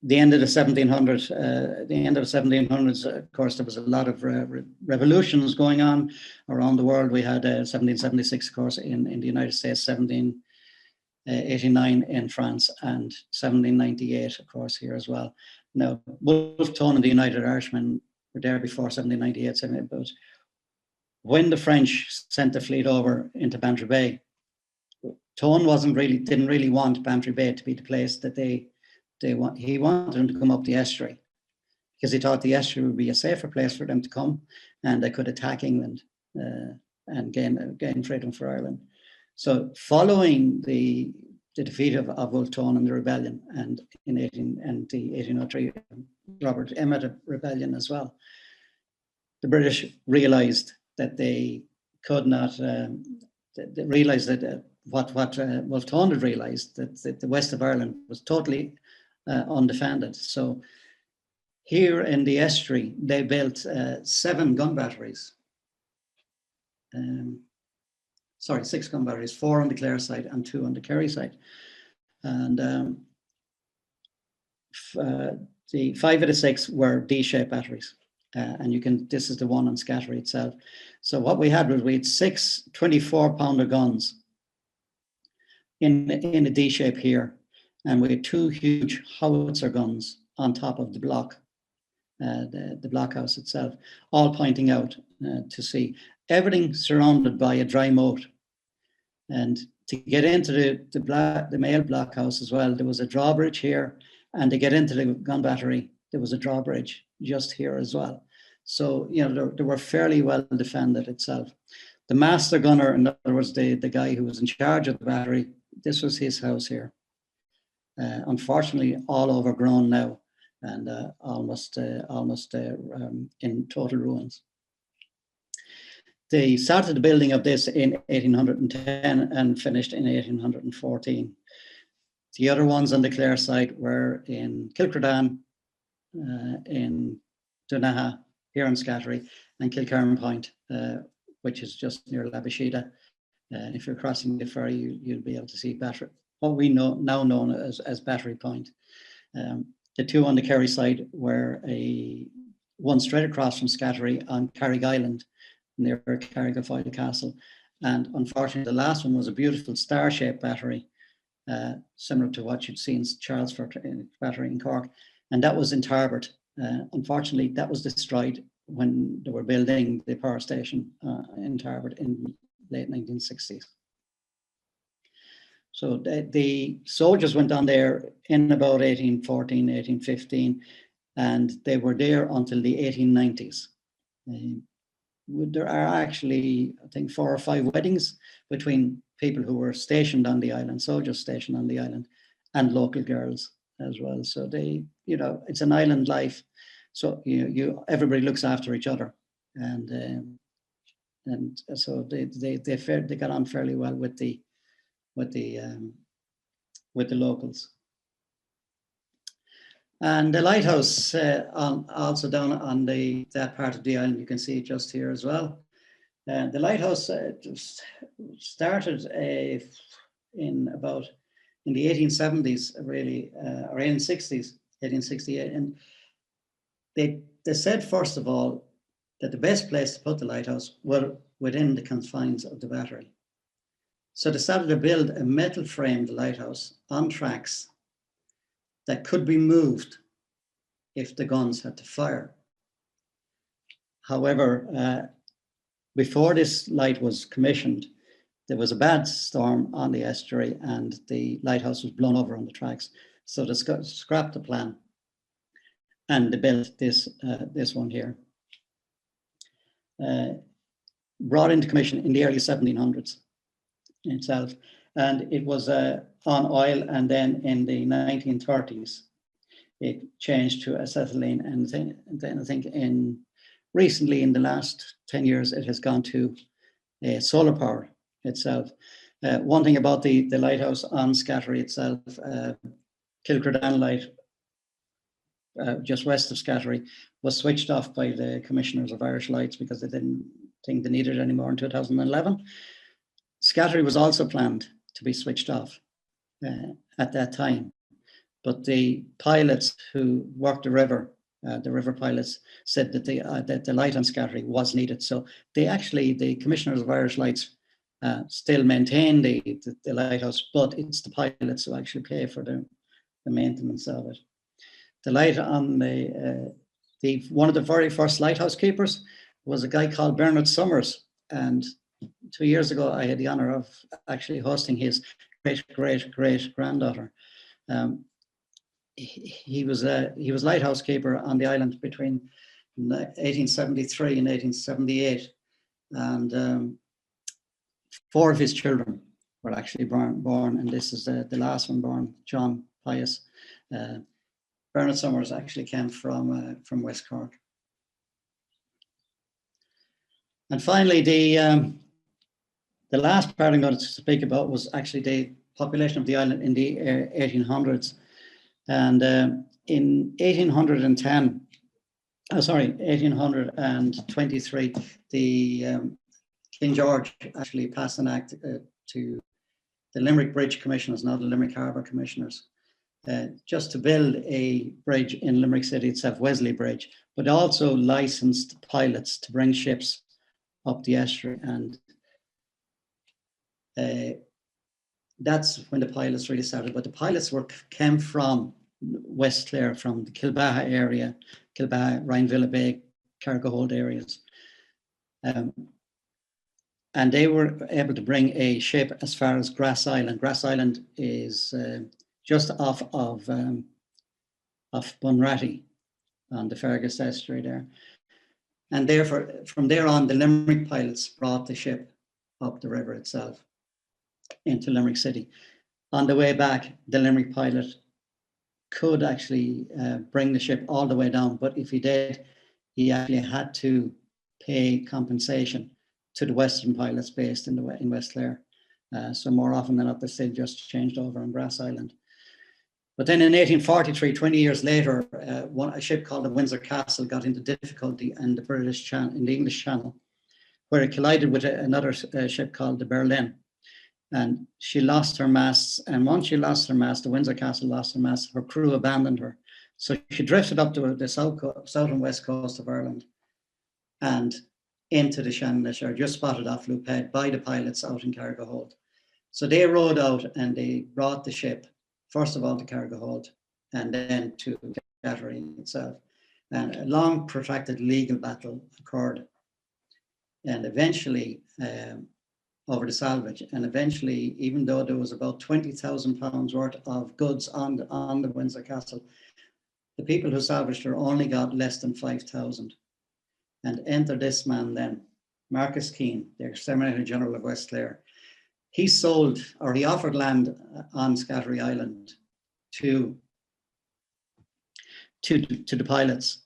The end of the 1700s, of course, there was a lot of revolutions going on around the world. We had 1776, of course, in the United States, 1789 in France, and 1798, of course, here as well. Now, Wolfe Tone and the United Irishmen were there before 1798, but when the French sent the fleet over into Bantry Bay, Tone didn't really want Bantry Bay to be the place that he wanted them to come up the estuary, because he thought the estuary would be a safer place for them to come, and they could attack England and gain freedom for Ireland. So following the defeat of Wolfe Tone and the rebellion, and the 1803 Robert Emmet rebellion as well, the British realised that they could not. They realised that what Wolfe Tone had realised, that the west of Ireland was totally undefended. So here in the estuary, they built 7 gun batteries. 6 gun batteries, 4 on the Clare side and 2 on the Kerry side. And the 5 of the 6 were D-shaped batteries. And this is the one on Scattery itself. So what we had 6 24-pounder guns in a D shape here. And we had 2 huge howitzer guns on top of the block, the blockhouse itself, all pointing out to sea. Everything surrounded by a dry moat. And to get into the mail blockhouse as well, there was a drawbridge here. And to get into the gun battery, there was a drawbridge just here as well. So, they were fairly well defended itself. The master gunner, in other words, the guy who was in charge of the battery, this was his house here. Unfortunately, all overgrown now, and almost in total ruins. They started the building of this in 1810 and finished in 1814. The other ones on the Clare side were in Kilrush, in Dunaha, here in Scattery, and Kilcairn Point, which is just near Labashida. If you're crossing the ferry, you'll be able to see Battery, what we now known as Battery Point. The 2 on the Kerry side were one straight across from Scattery on Carrick Island, near Listowel Castle. And unfortunately, the last one was a beautiful star-shaped battery, similar to what you'd seen in Charlesford Battery in Cork. And that was in Tarbert. Unfortunately, that was destroyed when they were building the power station in Tarbert in late 1960s. So the soldiers went on there in about 1814, 1815, and they were there until the 1890s. There are actually, I think, 4 or 5 weddings between people who were stationed on the island, soldiers stationed on the island, and local girls as well. So it's an island life. So everybody looks after each other, and so they got on fairly well with the locals. And the lighthouse, also down on that part of the island, you can see it just here as well. The lighthouse started in the 1870s, really, or 1860s, 1868, and they said first of all that the best place to put the lighthouse were within the confines of the battery. So they started to build a metal framed lighthouse on tracks that could be moved if the guns had to fire. However, before this light was commissioned, there was a bad storm on the estuary and the lighthouse was blown over on the tracks. So they scrapped the plan and they built this one here. Brought into commission in the early 1700s itself. And it was on oil, and then in the 1930s, it changed to acetylene. And then I think recently in the last 10 years, it has gone to solar power itself. One thing about the lighthouse on Scattery itself, Kilrush light, just west of Scattery, was switched off by the Commissioners of Irish Lights because they didn't think they need it anymore in 2011. Scattery was also planned to be switched off at that time. But the pilots who worked the river pilots, said that the light on Scattery was needed. So the Commissioners of Irish Lights still maintain the lighthouse, but it's the pilots who actually pay for the maintenance of it. The light on one of the very first lighthouse keepers was a guy called Bernard Summers, and 2 years ago I had the honor of actually hosting his great granddaughter. He was lighthouse keeper on the island between 1873 and 1878, and 4 of his children were actually born, and this is the last one born, John Pius. Bernard Summers actually came from West Cork. And finally, the last part I'm going to speak about was actually the population of the island in the 1800s. And in 1823, the King George actually passed an act to the Limerick Bridge Commissioners, not the Limerick Harbour Commissioners, just to build a bridge in Limerick City itself, Wesley Bridge, but also licensed pilots to bring ships up the estuary. And that's when the pilots really started. But the pilots came from West Clare, from the Kilbaha area, Kilbaha, Rhinevilla Bay, Cargo Hold areas. And they were able to bring a ship as far as Grass Island. Grass Island is just off of Bunratty on the Fergus estuary there. And therefore, from there on, the Limerick pilots brought the ship up the river itself into Limerick City. On the way back, the Limerick pilot could actually bring the ship all the way down, but if he did, he actually had to pay compensation to the Western pilots based in West Clare. So more often than not, they still just changed over on Grass Island. But then in 1843, 20 years later, a ship called the Windsor Castle got into difficulty in the English Channel, where it collided with another ship called the Berlin. And she lost her masts. And once she lost her mast, the Windsor Castle lost her mast, her crew abandoned her. So she drifted up to the south and west coast of Ireland and into the Shannon Estuary, just spotted off Loop Head by the pilots out in Cargo Hold. So they rowed out and they brought the ship, first of all, to Cargo Hold and then to Scattery itself. And a long, protracted legal battle occurred. And eventually, over the salvage, and eventually, even though there was about £20,000 worth of goods on the Windsor Castle, the people who salvaged her only got less than 5,000. And enter this man then, Marcus Keane, the Exterminator General of West Clare. He offered land on Scattery Island to the pilots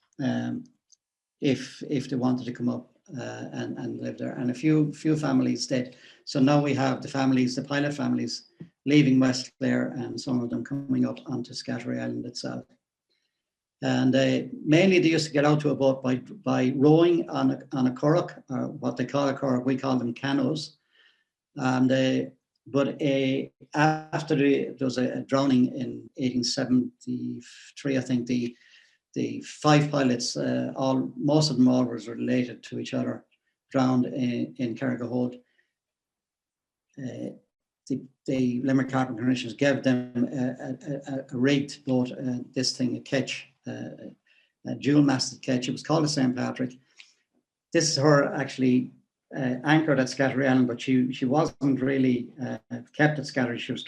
if they wanted to come up and live there. And a few families did. So now we have the pilot families leaving West Clare, and some of them coming up onto Scattery Island itself. And mainly they used to get out to a boat by rowing on a curragh, or what they call a curragh, we call them canoes. And but after there was a drowning in 1873, I think the 5 pilots, most of them all was related to each other, drowned in Cargo Hold. The Limerick Harbour Commissioners gave them a rigged boat, this thing, a ketch, a dual-masted ketch. It was called a St. Patrick. This is her actually anchored at Scattery Island, but she wasn't really kept at Scattery. She was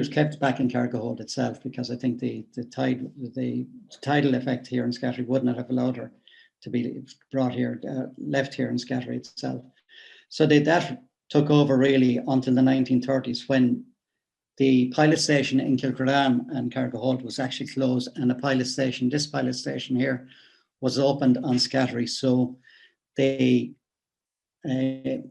kept back in Cargo Hold itself, because I think the tidal effect here in Scattery would not have allowed her to be brought here, left here in Scattery itself. So that took over really until the 1930s, when the pilot station in Kilrush and Cargo Hold was actually closed, and this pilot station here was opened on Scattery. So they then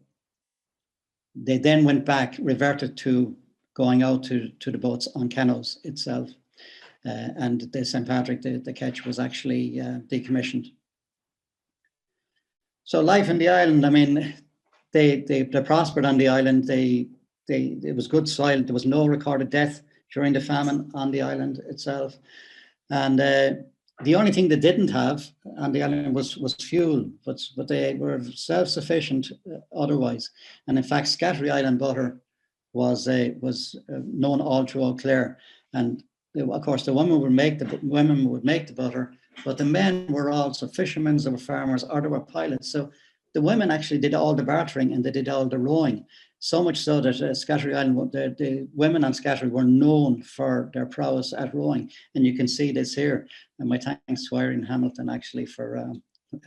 went back, reverted to going out to the boats on canoes itself. And the St. Patrick, the ketch, was actually decommissioned. So life in the island, I mean, they prospered on the island. It was good soil. There was no recorded death during the famine on the island itself. And the only thing they didn't have on the island was fuel, but they were self-sufficient otherwise. And in fact, Scattery Island butter was known all throughout Clare. And of course, the women would make the butter, but the men were also fishermen, they were farmers, or they were pilots. So the women actually did all the bartering and they did all the rowing. So much so that Scattery Island, the women on Scattery were known for their prowess at rowing. And you can see this here. And my thanks to Irene Hamilton actually for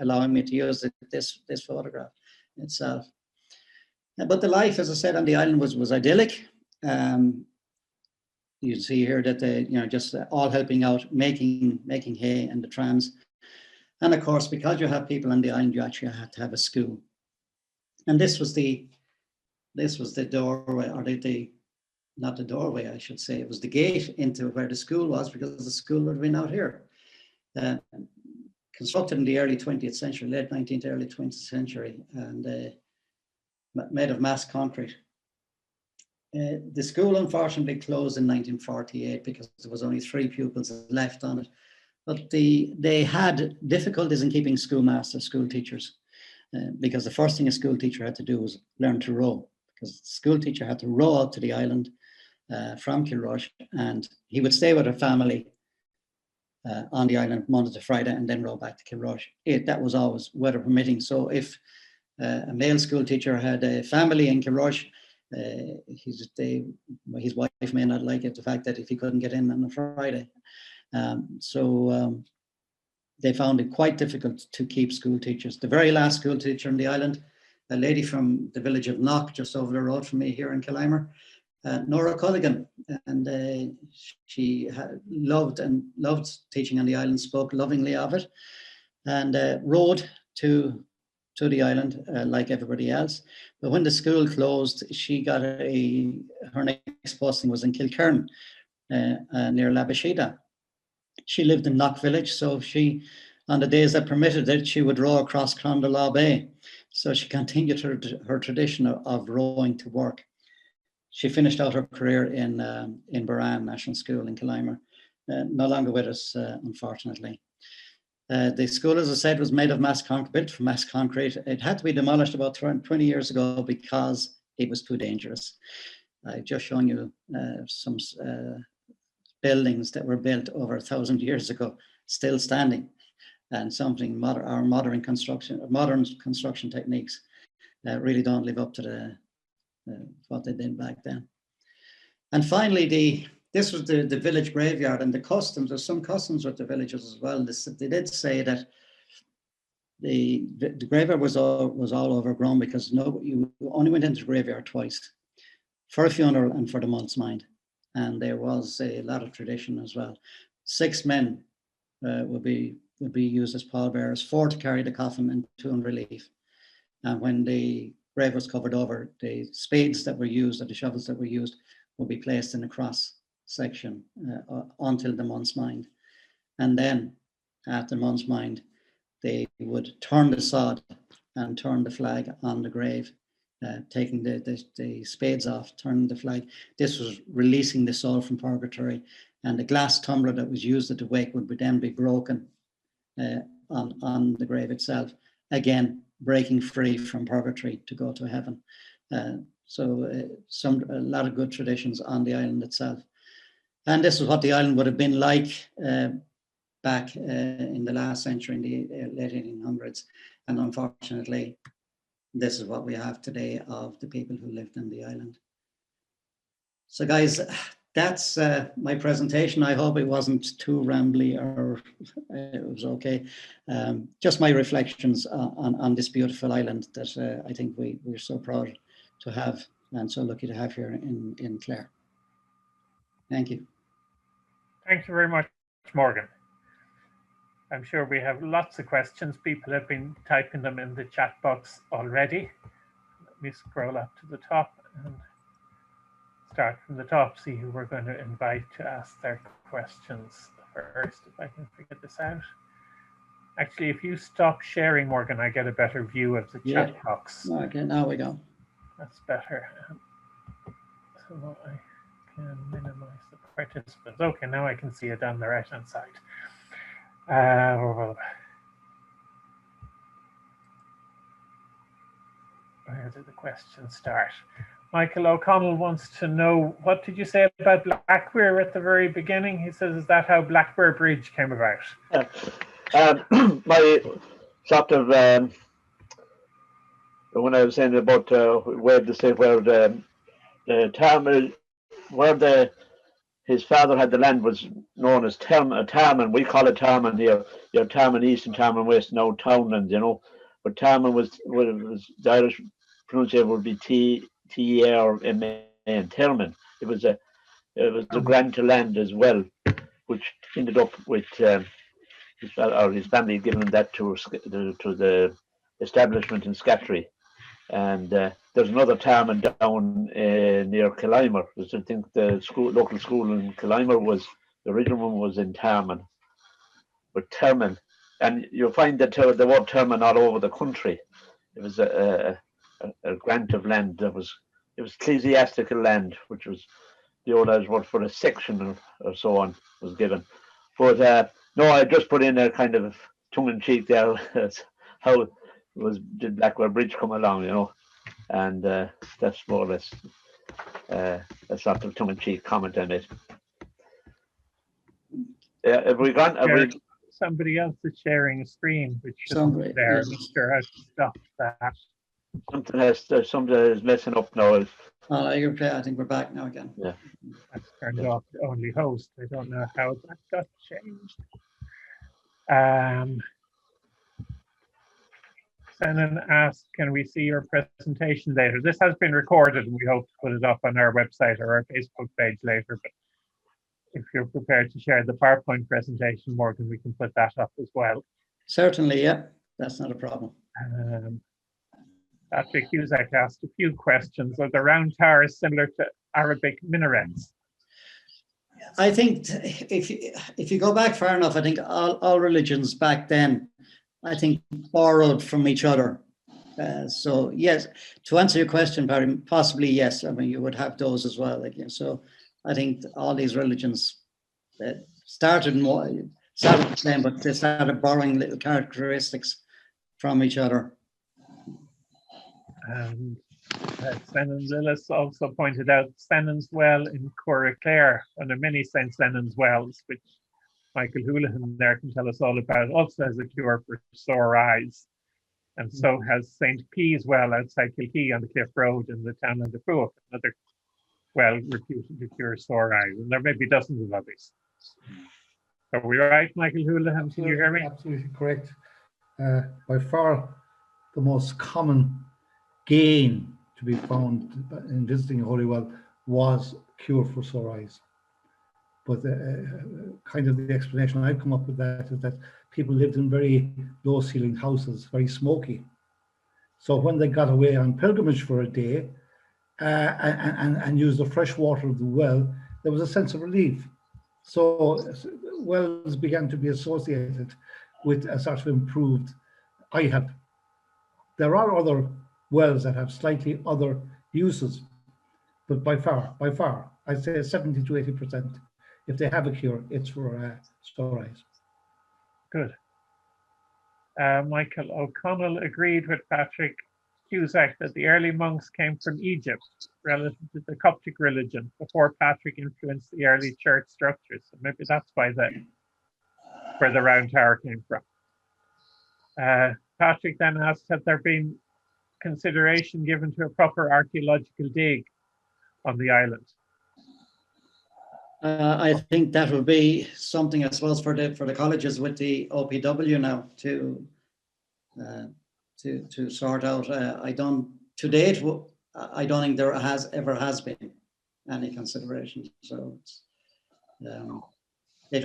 allowing me to use this photograph itself. But the life, as I said, on the island was idyllic. You see here that they, just all helping out, making hay and the trams. And of course, because you have people on the island, you actually had to have a school. And this was the doorway, or not the doorway, I should say. It was the gate into where the school was, because the school would have been out here. Constructed in the early 20th century, late 19th, early 20th century, and made of mass concrete. The school unfortunately closed in 1948 because there was only 3 pupils left on it. But they had difficulties in keeping schoolmasters, school teachers, because the first thing a school teacher had to do was learn to row, because the school teacher had to row out to the island from Kilrush, and he would stay with her family on the island Monday to Friday and then row back to Kilrush. That was always weather permitting. So if a male school teacher had a family in Kilrush, his wife may not like it, the fact that if he couldn't get in on a Friday. They found it quite difficult to keep school teachers. The very last school teacher on the island, a lady from the village of Knock, just over the road from me here in Killimer, Nora Culligan, and she loved teaching on the island, spoke lovingly of it, and rode to the island like everybody else. But when the school closed, she got her next posting was in Kilkerran, near Labashida. She lived in Knock village, so she, on the days that permitted it, she would row across Crondalaw Bay. So she continued her tradition of rowing to work. She finished out her career in Buran National School in Killimer. No longer with us, unfortunately. The school, as I said, was made of mass concrete, built from mass concrete. It had to be demolished about 20 years ago because it was too dangerous. I've just shown you some buildings that were built over 1,000 years ago, still standing, and something modern construction techniques really don't live up to what they did back then. And finally, this was the village graveyard and the customs. There's some customs with the villages as well. They did say that the graveyard was all overgrown because you only went into the graveyard twice, for a funeral and for the month's mind. And there was a lot of tradition as well. 6 men would be used as pallbearers, 4 to carry the coffin and 2 in relief. And when the grave was covered over, the spades that were used, or the shovels that were used, would be placed in the cross section until the month's mind. And then after month's mind, they would turn the sod and turn the flag on the grave, taking the spades off, turning the flag. This was releasing the soul from purgatory, and the glass tumbler that was used at the wake would then be broken on the grave itself, again breaking free from purgatory to go to heaven. So a lot of good traditions on the island itself. And this is what the island would have been like back in the last century, in the late 1800s. And unfortunately, this is what we have today of the people who lived on the island. So guys, that's my presentation. I hope it wasn't too rambly, or it was okay. Just my reflections on this beautiful island that I think we're so proud to have and so lucky to have here in Clare. Thank you. Thank you very much, Morgan. I'm sure we have lots of questions. People have been typing them in the chat box already. Let me scroll up to the top and start from the top, see who we're going to invite to ask their questions first, if I can figure this out. Actually, if you stop sharing, Morgan, I get a better view of the chat box. Okay, now we go. That's better. So I can minimize the participants. Okay, now I can see it on the right-hand side. Where did the question start? Michael O'Connell wants to know, what did you say about Blackbear at the very beginning? He says, is that how Blackbear Bridge came about? My sort of, when I was saying about where to say where the term, where his father had the land was known as Tarman. We call it Tarman here. Your Tarman East and Tarman West, now Townland, you know. But Tarman was the Irish pronunciation would be T-E-R-M-A-N, Tarman. It was a grant to land as well, which ended up with his family giving that to the establishment in Scattery. And there's another Tarman down near Killimer. I think the local school in Killimer was, the original one was in Tarman. But Tarman, and you'll find that the word Tarman all over the country. It was a grant of land it was ecclesiastical land, which was the old Irish word for a section or so on was given. But no, I just put in a kind of tongue-in-cheek there how did Blackbear Bridge come along, you know, and that's more or less a sort of tongue-in-cheek comment on it. Have we gone? Somebody else is sharing a screen, which is there. I'm not sure how to stop that. Something is messing up now. I think we're back now again. Yeah. That's turned off to only host. I don't know how that got changed. Senan asked, can we see your presentation later? This has been recorded and we hope to put it up on our website or our Facebook page later. But if you're prepared to share the PowerPoint presentation, Morgan, we can put that up as well. Certainly, yeah. That's not a problem. Patrick Cusack asked a few questions. Are the round towers similar to Arabic minarets? I think if you go back far enough, I think all religions back then, I think, borrowed from each other. So yes, to answer your question, Barry, possibly yes. I mean, you would have those as well. Like, so I think all these religions started the same, but they started borrowing little characteristics from each other. And Senan Lillis also pointed out Senan's Well in Clare, one of many St. Senan's Wells, which Michael Houlihan there can tell us all about, also has a cure for sore eyes. And so has St. P's Well outside Kilkee on the Cliff Road in the town of the Pruitt, another well reputed to cure sore eyes. And there may be dozens of others. Are we right, Michael Houlihan? Can you hear me? Absolutely correct. By far the most common gain to be found in visiting Holy Well was cure for sore eyes. But kind of the explanation I've come up with that is that people lived in very low ceilinged houses, very smoky. So when they got away on pilgrimage for a day and used the fresh water of the well, there was a sense of relief. So wells began to be associated with a sort of improved eye health. There are other wells that have slightly other uses, but by far, I'd say 70 to 80%, if they have a cure, it's for sore eyes. Good. Michael O'Connell agreed with Patrick Cusack that the early monks came from Egypt relative to the Coptic religion before Patrick influenced the early church structures. So maybe that's why where the round tower came from. Patrick then asked, had there been consideration given to a proper archaeological dig on the island? I think that will be something, I suppose, for the colleges with the OPW now to sort out. To date, I don't think there ever has been any consideration. So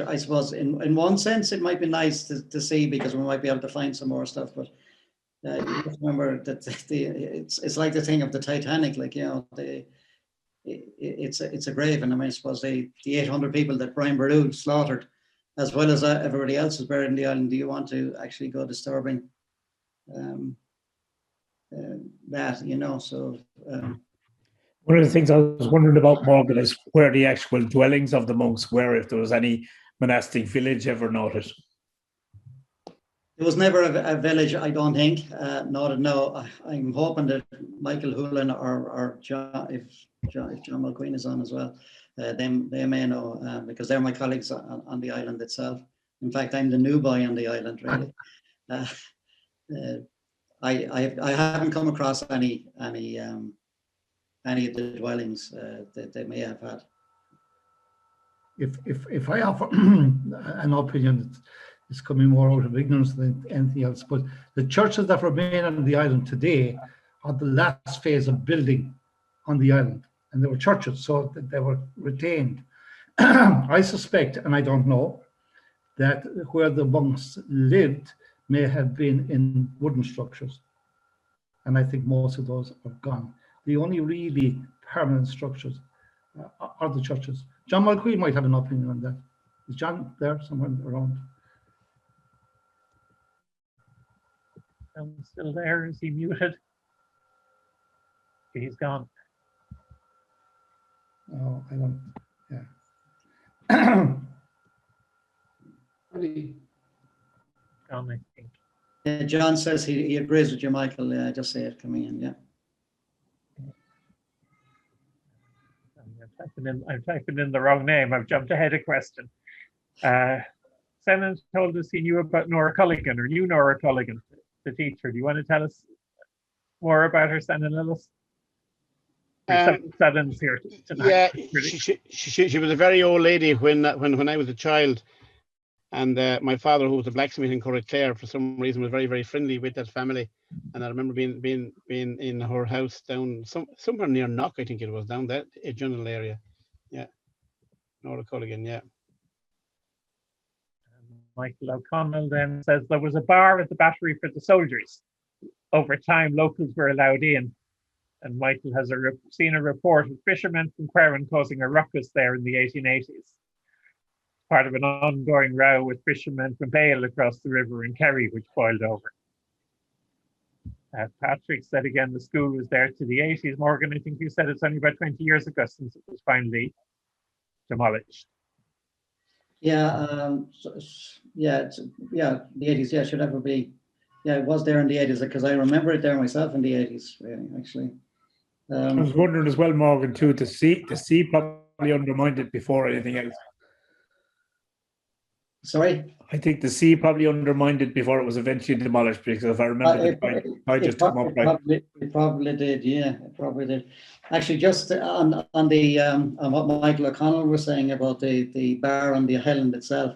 I suppose in one sense it might be nice to see, because we might be able to find some more stuff. But you have to remember that it's like the thing of the Titanic, like, you know, it's a grave, and I mean, I suppose the 800 people that Brian Boru slaughtered, as well as everybody else is buried in the island, do you want to actually go disturbing that, you know? So one of the things I was wondering about, Morgan, is where the actual dwellings of the monks were, if there was any monastic village ever noted. There was never a village, I don't think. No. I'm hoping that Michael Hoolan or John, if John McQueen is on as well, they may know, because they're my colleagues on the island itself. In fact, I'm the new boy on the island, really. I haven't come across any of the dwellings that they may have had. If I offer an opinion, it's coming more out of ignorance than anything else, but the churches that remain on the island today are the last phase of building on the island, and they were churches, so that they were retained. I suspect, and I don't know, that where the monks lived may have been in wooden structures, and I think most of those are gone. The only really permanent structures are the churches. John Mulqueen might have an opinion on that. Is John there somewhere around? I'm still there. Is he muted? He's gone. Oh, I don't. Yeah. Gone, I think. John says he agrees with you, Michael. I just say it coming in. Yeah. I'm typing in the wrong name. I've jumped ahead a question. Senan told us he knew about Nora Culligan, or knew Nora Culligan, the teacher. Do you want to tell us more about her, Senan Lillis? Senan's here tonight. Yeah, she was a very old lady when I was a child, and my father, who was a blacksmith in Clare, for some reason was very, very friendly with that family. And I remember being in her house down somewhere near Knock, I think it was, down that general area. Yeah, Nora Culligan, yeah. Michael O'Connell then says there was a bar at the battery for the soldiers. Over time, locals were allowed in. And Michael has seen a report of fishermen from Clare causing a ruckus there in the 1880s. Part of an ongoing row with fishermen from Bale across the river in Kerry, which boiled over. Patrick said again the school was there to the 80s. Morgan, I think you said it's only about 20 years ago since it was finally demolished. Yeah, the 80s. Yeah, should ever be. Yeah, it was there in the 80s because I remember it there myself in the 80s. Really, actually. I was wondering as well, Morgan, too. The sea probably undermined it before anything else. Sorry? I think the sea probably undermined it before it was eventually demolished, because if I remember, it probably did. Yeah, it probably did. Actually, just on what Michael O'Connell was saying about the bar on the island itself,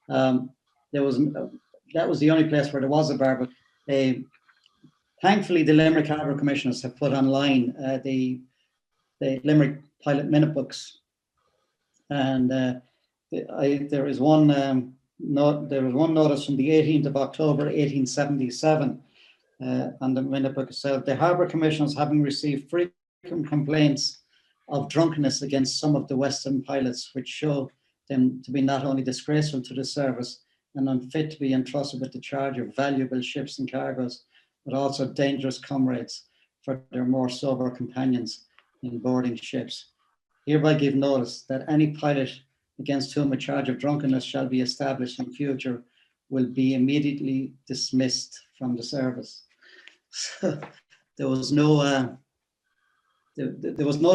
that was the only place where there was a bar. But thankfully, the Limerick Harbour Commissioners have put online the Limerick Pilot Minute Books, and there is one notice from the 18th of October 1877 on the minute book itself. The Harbour Commissioners, having received frequent complaints of drunkenness against some of the Western pilots, which show them to be not only disgraceful to the service and unfit to be entrusted with the charge of valuable ships and cargoes, but also dangerous comrades for their more sober companions in boarding ships, hereby give notice that any pilot against whom a charge of drunkenness shall be established in future will be immediately dismissed from the service. So there was no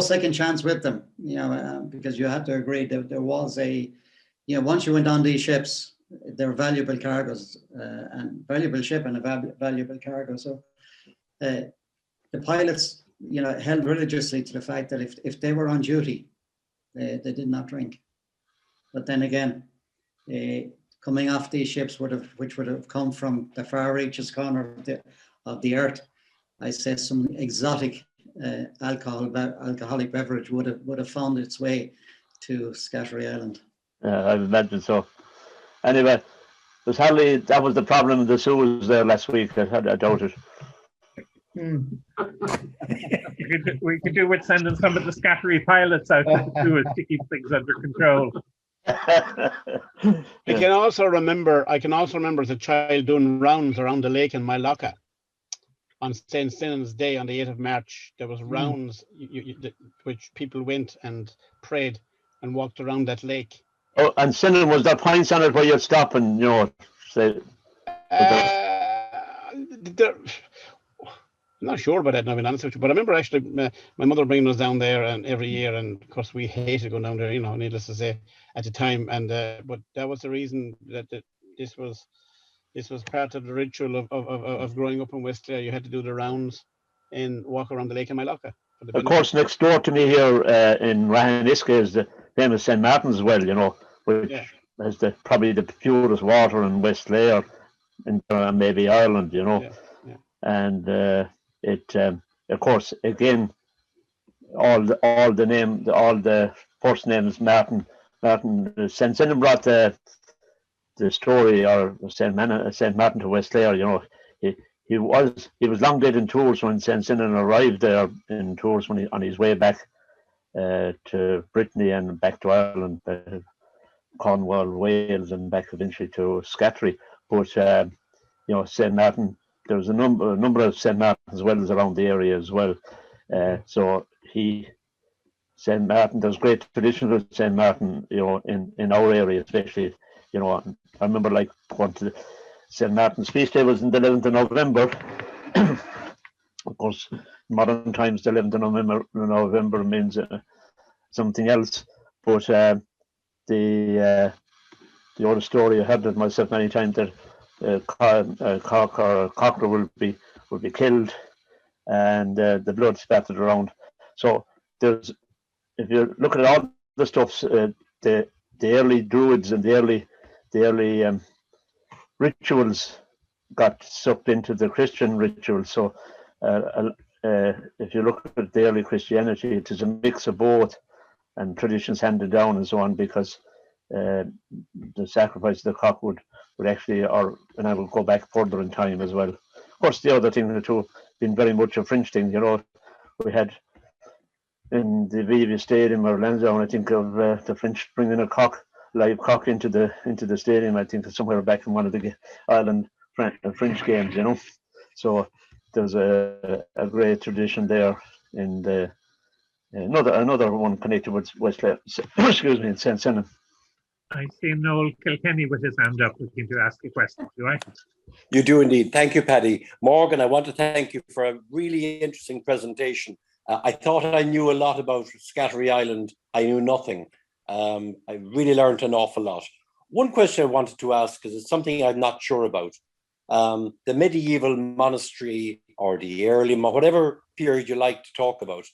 second chance with them, because you had to agree that there was once you went on these ships, there were valuable cargoes and valuable ship and a valuable cargo. So the pilots, held religiously to the fact that if they were on duty, they did not drink. But then again, coming off these ships which would have come from the far reaches corner of the earth, I say some exotic alcoholic beverage would have found its way to Scattery Island. I imagine so. Anyway, that was the problem with the sewers there last week. I doubt it. We could do with sending some of the Scattery pilots out to the sewers to keep things under control. I can also remember as a child doing rounds around the lake in Myloca on St. Senan's Day on the 8th of March. There was rounds which people went and prayed and walked around that lake. Oh, and Senan, was there points on it where you'd stop and, you know, say... I'm not sure about that now, being honest with you, but I remember actually my mother bringing us down there and every year, and of course we hated going down there, you know, needless to say, at the time. And but that was the reason that this was part of the ritual of growing up in West Clare. You had to do the rounds and walk around the lake in Myloca. Of course, next door to me here in Rahaniska is the famous St. Martin's Well, you know, which has probably the purest water in West Clare and maybe Ireland, you know. And it, of course, again, all the first names Martin. St. Senan brought the story, or St. Martin to West Clare. You know, he was long dead in Tours when St. Senan arrived there in Tours on his way back to Brittany and back to Ireland, Cornwall, Wales, and back eventually to Scattery. But you know, St. Martin. There's a number of St. Martin's wells around the area as well. So St. Martin, there's great tradition of St. Martin, you know, in our area especially. You know, I remember like going to St. Martin's feast day was on the 11th of November. Of course, modern times the 11th of November means something else. But the other story I heard it myself many times that cock or cocker will be killed, and the blood spattered around. So there's, if you look at all the stuff, the early druids and the early rituals got sucked into the Christian rituals. So if you look at the early Christianity, it is a mix of both, and traditions handed down and so on, because the sacrifice of the cock would actually, and I will go back further in time as well. Of course, the other thing too, been very much a French thing. You know, we had in the Viva Stadium or Lansdowne, I think of the French bringing a live cock into the stadium. I think somewhere back in one of the Ireland French games. You know, so there's a great tradition there in the another one connected with West Clare. Excuse me, in St. Senan. I see Noel Kilkenny with his hand up, looking to ask a question. Do I? You do indeed. Thank you, Paddy. Morgan, I want to thank you for a really interesting presentation. I thought I knew a lot about Scattery Island. I knew nothing. I really learned an awful lot. One question I wanted to ask, because it's something I'm not sure about. The medieval monastery, or the early, whatever period you like to talk about,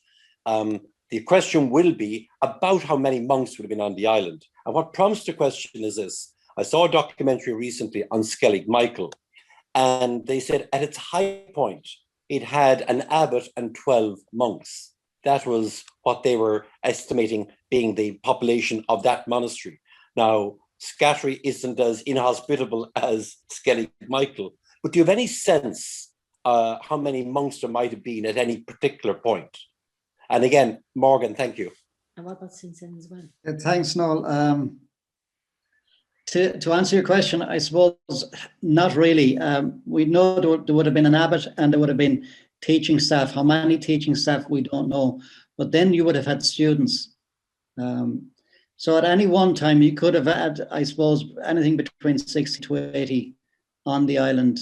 the question will be about how many monks would have been on the island. And what prompts the question is this. I saw a documentary recently on Skellig Michael, and they said at its high point, it had an abbot and 12 monks. That was what they were estimating being the population of that monastery. Now, Scattery isn't as inhospitable as Skellig Michael, but do you have any sense how many monks there might have been at any particular point? And again, Morgan, thank you. And what about St. Senan as well? Thanks, Noel. To answer your question, I suppose not really. We know there would have been an abbot and there would have been teaching staff. How many teaching staff, we don't know. But then you would have had students. So at any one time, you could have had, I suppose, anything between 60 to 80 on the island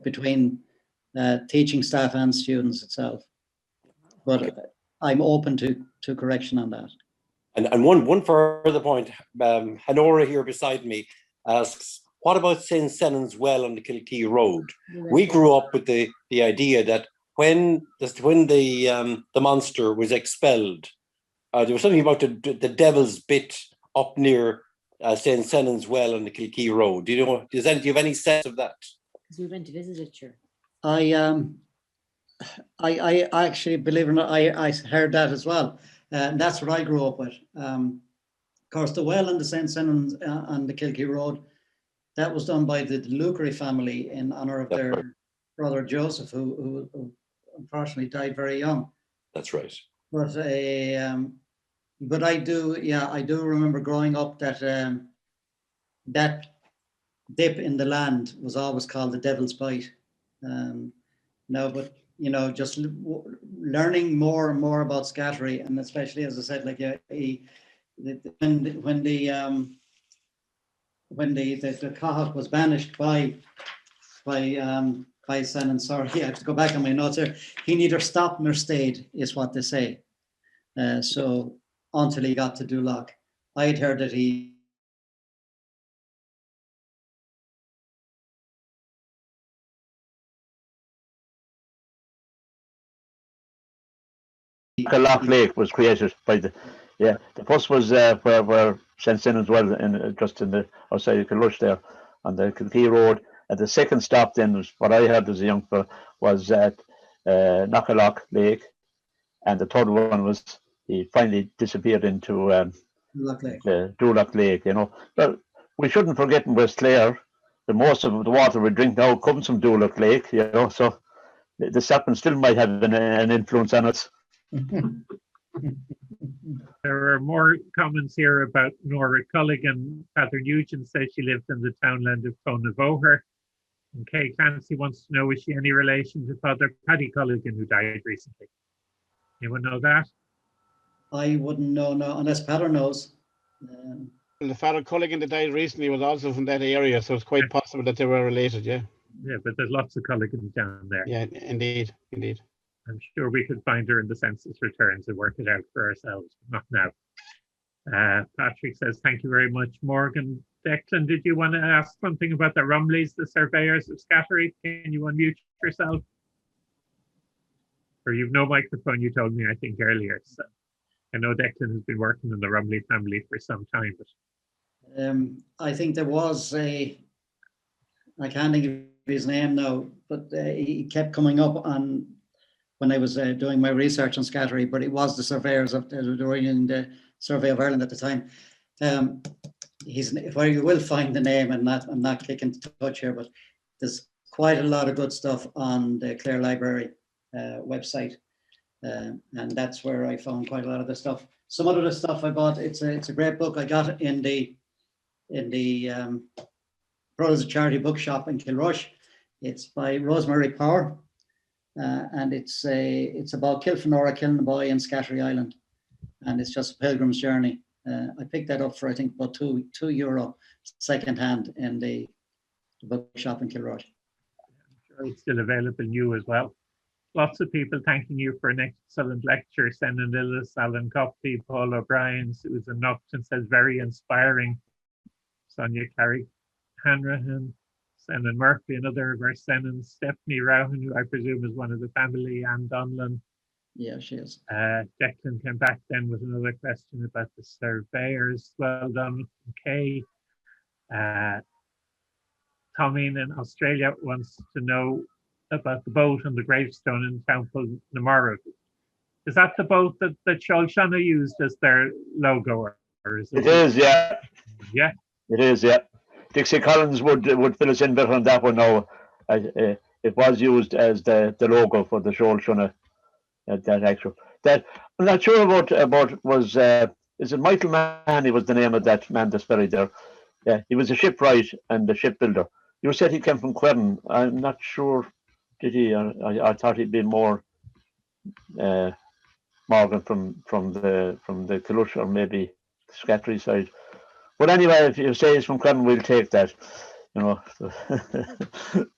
between teaching staff and students itself. But I'm open to correction on that. And one further point, Honora here beside me asks, what about St. Senan's Well on the Kilkee Road? We grew up with the idea that when the monster was expelled, there was something about the Devil's Bit up near St. Senan's Well on the Kilkee Road. Do you have any sense of that? Because we went to visit it, sure. I actually, believe it or not, I heard that as well. And that's what I grew up with. Of course, the well on the St. Senan's on the Kilkee Road, that was done by the Lucre family in honor of their brother Joseph, who unfortunately died very young. That's right. But But I do, yeah, I do remember growing up that that dip in the land was always called the Devil's Bite. No, but you know, just learning more and more about Scattery, and especially as I said, like when the Cahane was banished by Senan, sorry, I have to go back on my notes here. He neither stopped nor stayed, is what they say. So until he got to Dulac, I had heard that he. Loch Lake was created by the first was where St. Senan's well just in the outside of Kilrush there on the Kilkee Road. And the second stop then was what I heard as a youngster was at Loch Lake, and the third one was he finally disappeared into the Dulac Lake. You know, but we shouldn't forget in West Clare that most of the water we drink now comes from Dulac Lake. You know, so the sapling still might have an influence on us. There are more comments here about Nora Culligan. Father Nugent says she lived in the townland of Conavoher. And Kay Clancy wants to know, is she any relation to Father Paddy Culligan, who died recently? Anyone know that? I wouldn't know, no, unless Padder knows. The Father Culligan that died recently was also from that area, so it's quite possible that they were related, yeah. Yeah, but there's lots of Culligans down there. Yeah, indeed. I'm sure we could find her in the census returns and work it out for ourselves, but not now. Patrick says, thank you very much, Morgan. Declan, did you want to ask something about the Rumleys, the surveyors of Scattery? Can you unmute yourself? Or you've no microphone, you told me, I think, earlier. So I know Declan has been working in the Rumley family for some time. But I think there was I can't think of his name now, but he kept coming up on when I was doing my research on Scattery, but it was the surveyors of the Survey of Ireland at the time. Where you will find the name, and I'm not kicking to touch here, but there's quite a lot of good stuff on the Clare Library website, and that's where I found quite a lot of the stuff. Some of the stuff I bought, it's a great book. I got it in the Brothers of Charity bookshop in Kilrush. It's by Rosemary Power. And it's about Kilfenora, Kilnaboy, and Scattery Island, and it's just a pilgrim's journey. I picked that up for I think about €2 second hand in the bookshop in Kilrush. I'm sure it's still available new as well. Lots of people thanking you for an excellent lecture. Senan Lillis, Alan Copley, Paul O'Brien, Susan Nupton says very inspiring. Sonia Carey Hanrahan, Senan Murphy, another of our Senans, Stephanie Roughan, who I presume is one of the family, Anne Donlan. Yeah, she is. Declan came back then with another question about the surveyors. Well done, Kay. Tommy in Australia wants to know about the boat and the gravestone in a town called Namara. Is that the boat that Shoalshanna used as their logo? Or is it? It is, yeah. Yeah. It is, yeah. Dixie Collins would fill us in better on that one now. It was used as the logo for the Shoalshanna. That I'm not sure about was is it Michael Mahoney was the name of that man that's buried there. Yeah, he was a shipwright and a shipbuilder. You said he came from Quern. I'm not sure. Did he? I thought he'd been more Morgan from the Kilrush or maybe the Scattery side. But anyway, if you say he's from Quern, we'll take that. You know.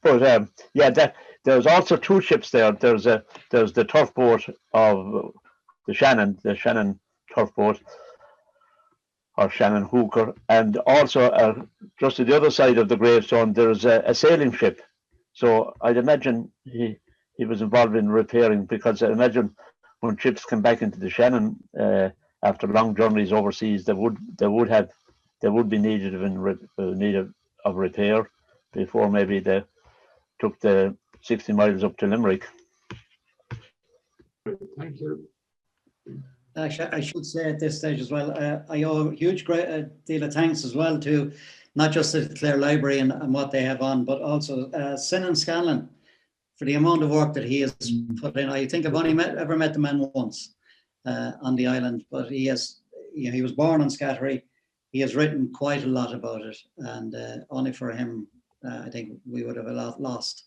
But yeah, there's also two ships there. There's the turf boat of the Shannon turf boat, or Shannon Hooker, and also just to the other side of the gravestone there's a sailing ship. So I'd imagine he was involved in repairing, because I imagine when ships come back into the Shannon after long journeys overseas, they would be needed of repair before maybe they took the 60 miles up to Limerick. Thank you. Actually, I should say at this stage as well, I owe a huge deal of thanks as well to not just the Clare Library and what they have on, but also Senan Scanlon for the amount of work that he has put in. I think I've only ever met the man once on the island, but he has he was born on Scattery. He has written quite a lot about it, and only for him, I think we would have a lot lost,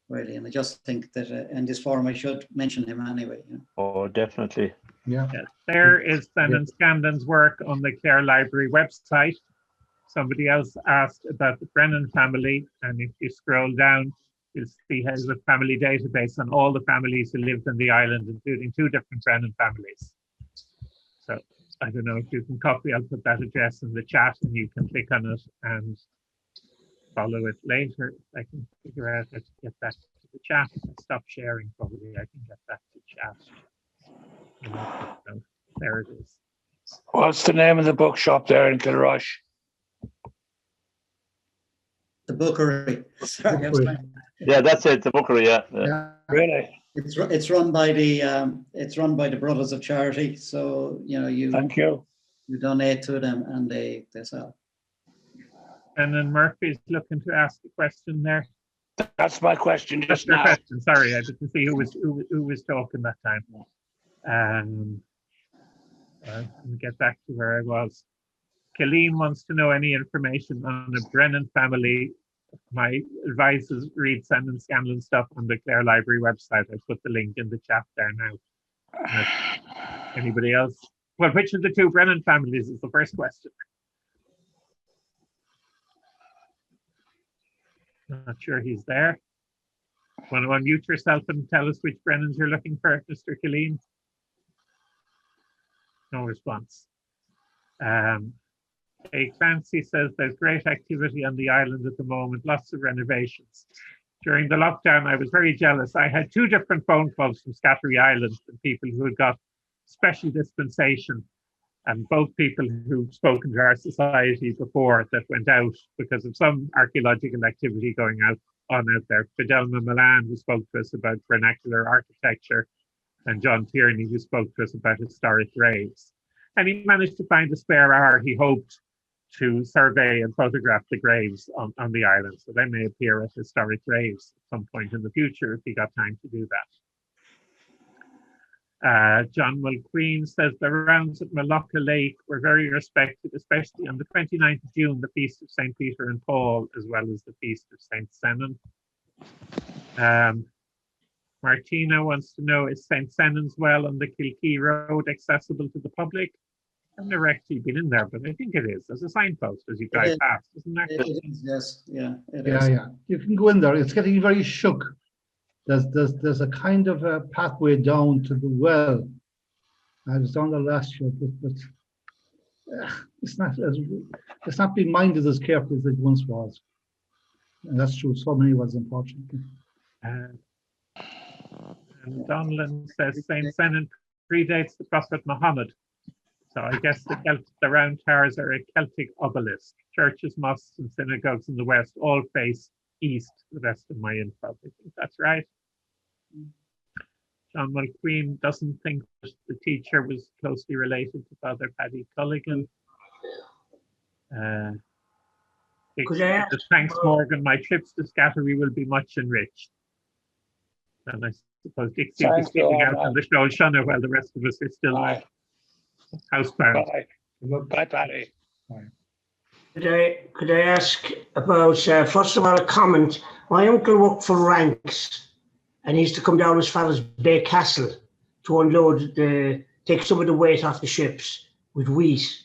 really. And I just think that in this forum, I should mention him anyway. Oh, definitely. Yeah. There is Senan Scanlon's work on the Clare Library website. Somebody else asked about the Brennan family, and if you scroll down, you'll see has a family database on all the families who lived on the island, including 2 different Brennan families. So I don't know if you can copy, I'll put that address in the chat and you can click on it and follow it later. I can figure out how to get back to the chat. Stop sharing, probably I can get back to chat. There it is. What's the name of the bookshop there in Kilrush? The Bookery. Sorry, I was trying- Yeah, that's it. The Bookery. Yeah. Really? It's run by the Brothers of Charity. So Thank you. you donate to them and they sell. And then Murphy's looking to ask a question there. That's my question That's just your now. question. Sorry, I didn't see who was talking that time. Let me get back to where I was. Colleen wants to know any information on the Brennan family. My advice is read Senan Scanlon stuff on the Clare Library website. I put the link in the chat there now. Anybody else? Well, which of the 2 Brennan families is the first question? Not sure he's there. Want to unmute yourself and tell us which Brennans you're looking for, Mr. Killeen? No response. Clancy says there's great activity on the island at the moment, lots of renovations. During the lockdown, I was very jealous. I had 2 different phone calls from Scattery Island from people who had got special dispensation, and both people who've spoken to our society before that went out because of some archaeological activity going out there. Fidelma Milan, who spoke to us about vernacular architecture, and John Tierney, who spoke to us about historic graves. And he managed to find a spare hour, he hoped, to survey and photograph the graves on the island. So they may appear as historic graves at some point in the future if he got time to do that. John Mulqueen says the rounds at Malacca Lake were very respected, especially on the 29th of June, the Feast of St. Peter and Paul, as well as the Feast of St. Senan. Martina wants to know, is St. Senan's Well on the Kilkee Road accessible to the public? I've never actually been in there, but I think it is. There's a signpost as you drive past, isn't there? It is, yes, yeah. Yeah. You can go in there. It's getting very shook. There's a kind of a pathway down to the well. I was down there last year, but it's not being minded as carefully as it once was. And that's true. So many was, unfortunately. And Donlan says St. Senan predates the Prophet Muhammad. So I guess the round towers are a Celtic obelisk. Churches, mosques, and synagogues in the west all face east, the rest of my info. I think that's right. John Mulqueen doesn't think the teacher was closely related to Father Paddy Culligan. Thanks, Morgan. My trips to Scattery will be much enriched. And I suppose Dixie will be speaking out on the show Shana while the rest of us are still housebound. Bye, Paddy. Could I ask about, first of all, a comment? My uncle worked for Ranks and he used to come down as far as Bay Castle to unload take some of the weight off the ships with wheat.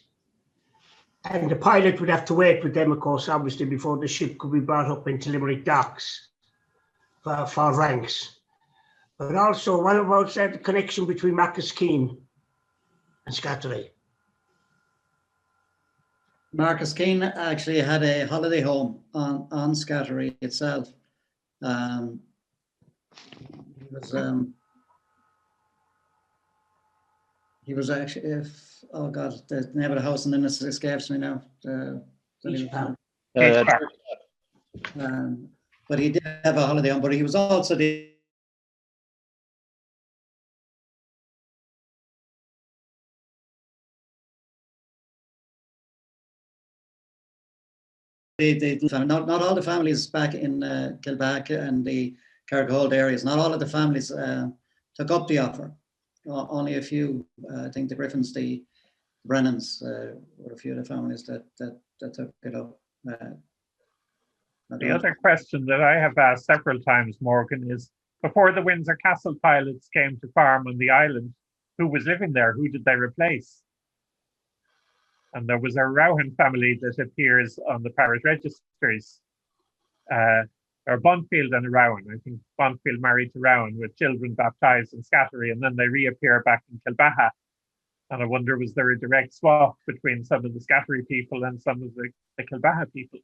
And the pilot would have to wait with them, of course, obviously, before the ship could be brought up into Limerick docks for Ranks. But also, what about the connection between Cahane and Scattery? Marcus Keane actually had a holiday home on Scattery itself. He was actually, oh God, the name of the house and then it escapes me now. But he did have a holiday home, but he was also the not all the families back in Kilback and the Carrickhold areas, not all of the families took up the offer. Only a few. I think the Griffins, the Brennans were a few of the families that took it up. The other question that I have asked several times, Morgan, is before the Windsor Castle pilots came to farm on the island, who was living there? Who did they replace? And there was a Roughan family that appears on the parish registers, or Bonfield and a Roughan. I think Bonfield married to Roughan with children baptised in Scattery, and then they reappear back in Kilbaha. And I wonder, was there a direct swap between some of the Scattery people and some of the Kilbaha people?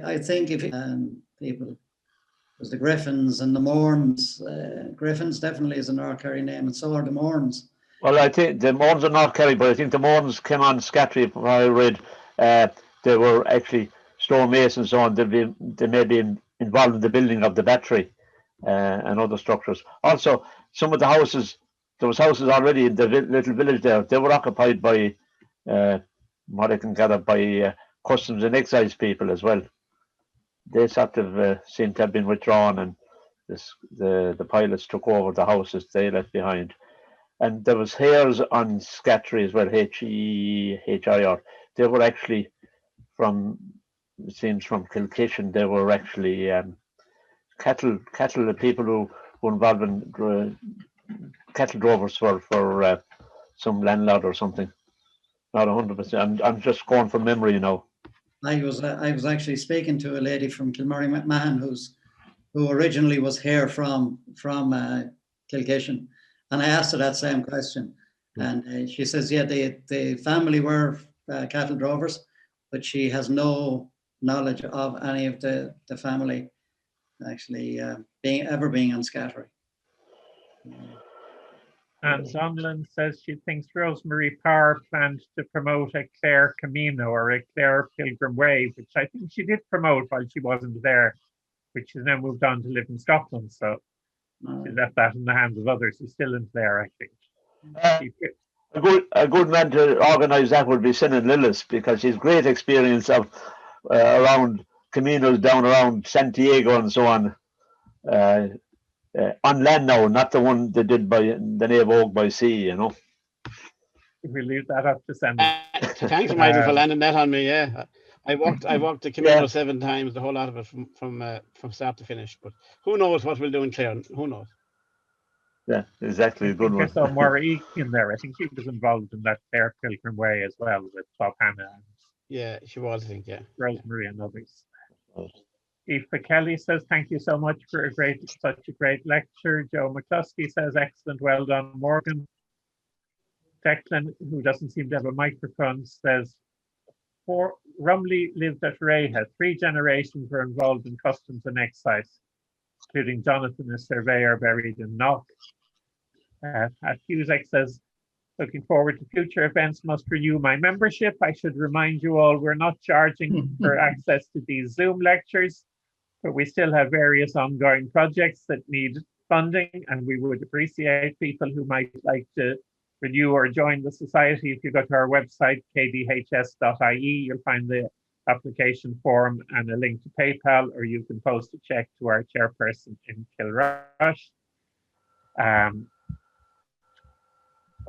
I think if people, there's the Griffins and the Morns. Griffins definitely is a North Kerry name, and so are the Morns. Well, I think the Morns are North Kerry, but I think the Morns came on Scattery. From what I read, they were actually stonemasons, so on. They may be involved in the building of the battery and other structures. Also, some of the houses, there was houses already in the little village there. They were occupied by what I can gather by customs and excise people as well. They sort of seem to have been withdrawn, and the pilots took over the houses they left behind. And there was heirs on Scattery as well, Heir. They were actually from, it seems, from Kilkishen. They were actually cattle people who were involved in cattle drovers for some landlord or something. Not 100%. I'm just going from memory, you know. I was actually speaking to a lady from Kilmurray-Mahon who originally was here from Kilkishen, and I asked her that same question, and she says, yeah, the family were cattle drovers, but she has no knowledge of any of the family actually being on Scattery. And Donlan says she thinks Rosemary Parr planned to promote a Clare Camino or a Clare Pilgrim Way, which I think she did promote while she wasn't there, which she's now moved on to live in Scotland. So she left that in the hands of others. She's still in there, I think. A good man to organise that would be Senan Lillis, because she's great experience of around caminos down around Santiago and so on. On land now, not the one they did by the Nave Oak by sea, you know. We leave that up to Senan. Thanks, Michael, for landing that on me. Yeah, I walked the Camino 7 times, the whole lot of it from start to finish. But who knows what we'll do in Clare? Who knows? Yeah, exactly. Good one. I saw Maura in there. I think she was involved in that Clare Pilgrim Way as well with Bob Hannah. Yeah, she was, I think. Yeah, Rosemary and others. Aoife Kelly says, thank you so much for such a great lecture. Joe McCluskey says, excellent, well done, Morgan. Declan, who doesn't seem to have a microphone, says, Rumley lived at Reha. 3 generations were involved in customs and excise, including Jonathan, a surveyor buried in Knock. Cusack says, looking forward to future events, must renew my membership. I should remind you all, we're not charging for access to these Zoom lectures, but we still have various ongoing projects that need funding, and we would appreciate people who might like to renew or join the society. If you go to our website, kdhs.ie, you'll find the application form and a link to PayPal, or you can post a check to our chairperson in Kilrush.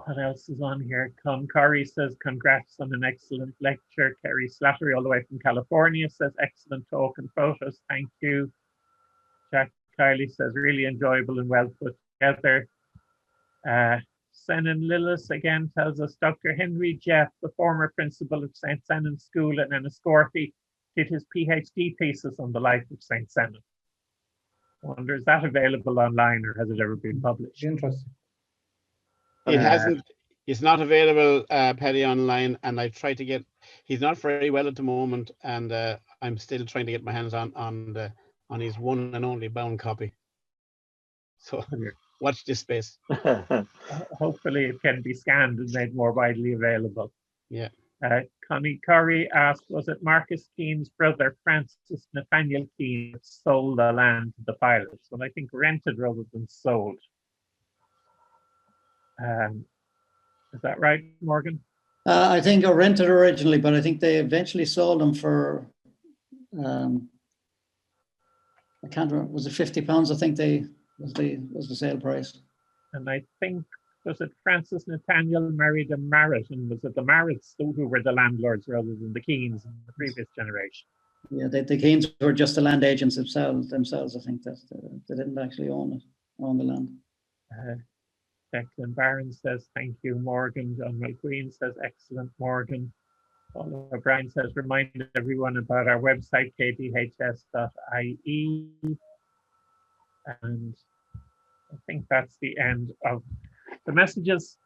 What else is on here? Con Curry says, congrats on an excellent lecture. Kerry Slattery, all the way from California, says, excellent talk and photos. Thank you. Jack Kiley says, really enjoyable and well put together. Senan Lillis again tells us, Dr. Henry Jeff, the former principal of St. Senan School in Enniscorthy, did his PhD thesis on the life of St. Senan. I wonder, is that available online or has it ever been published? Interesting. It hasn't. It's not available, Paddy, online, and I tried to get. He's not very well at the moment, and I'm still trying to get my hands on his one and only bound copy. So watch this space. Hopefully, it can be scanned and made more widely available. Yeah. Connie Curry asked, was it Marcus Keane's brother, Francis Nathaniel Keane, that sold the land to the pilots? Well, I think rented rather than sold. Is that right, Morgan? I think I rented originally, but I think they eventually sold them for I can't remember, was it £50? I think was the sale price. And I think, was it Francis Nathaniel married a Marrett, and was it the Marretts who were the landlords rather than the Keens in the previous generation? Yeah, the Keens were just the land agents themselves. I think that they didn't actually own the land. Declan Barron says, thank you, Morgan. John McQueen says, excellent, Morgan. Paul O'Brien says, remind everyone about our website, kdhs.ie. And I think that's the end of the messages.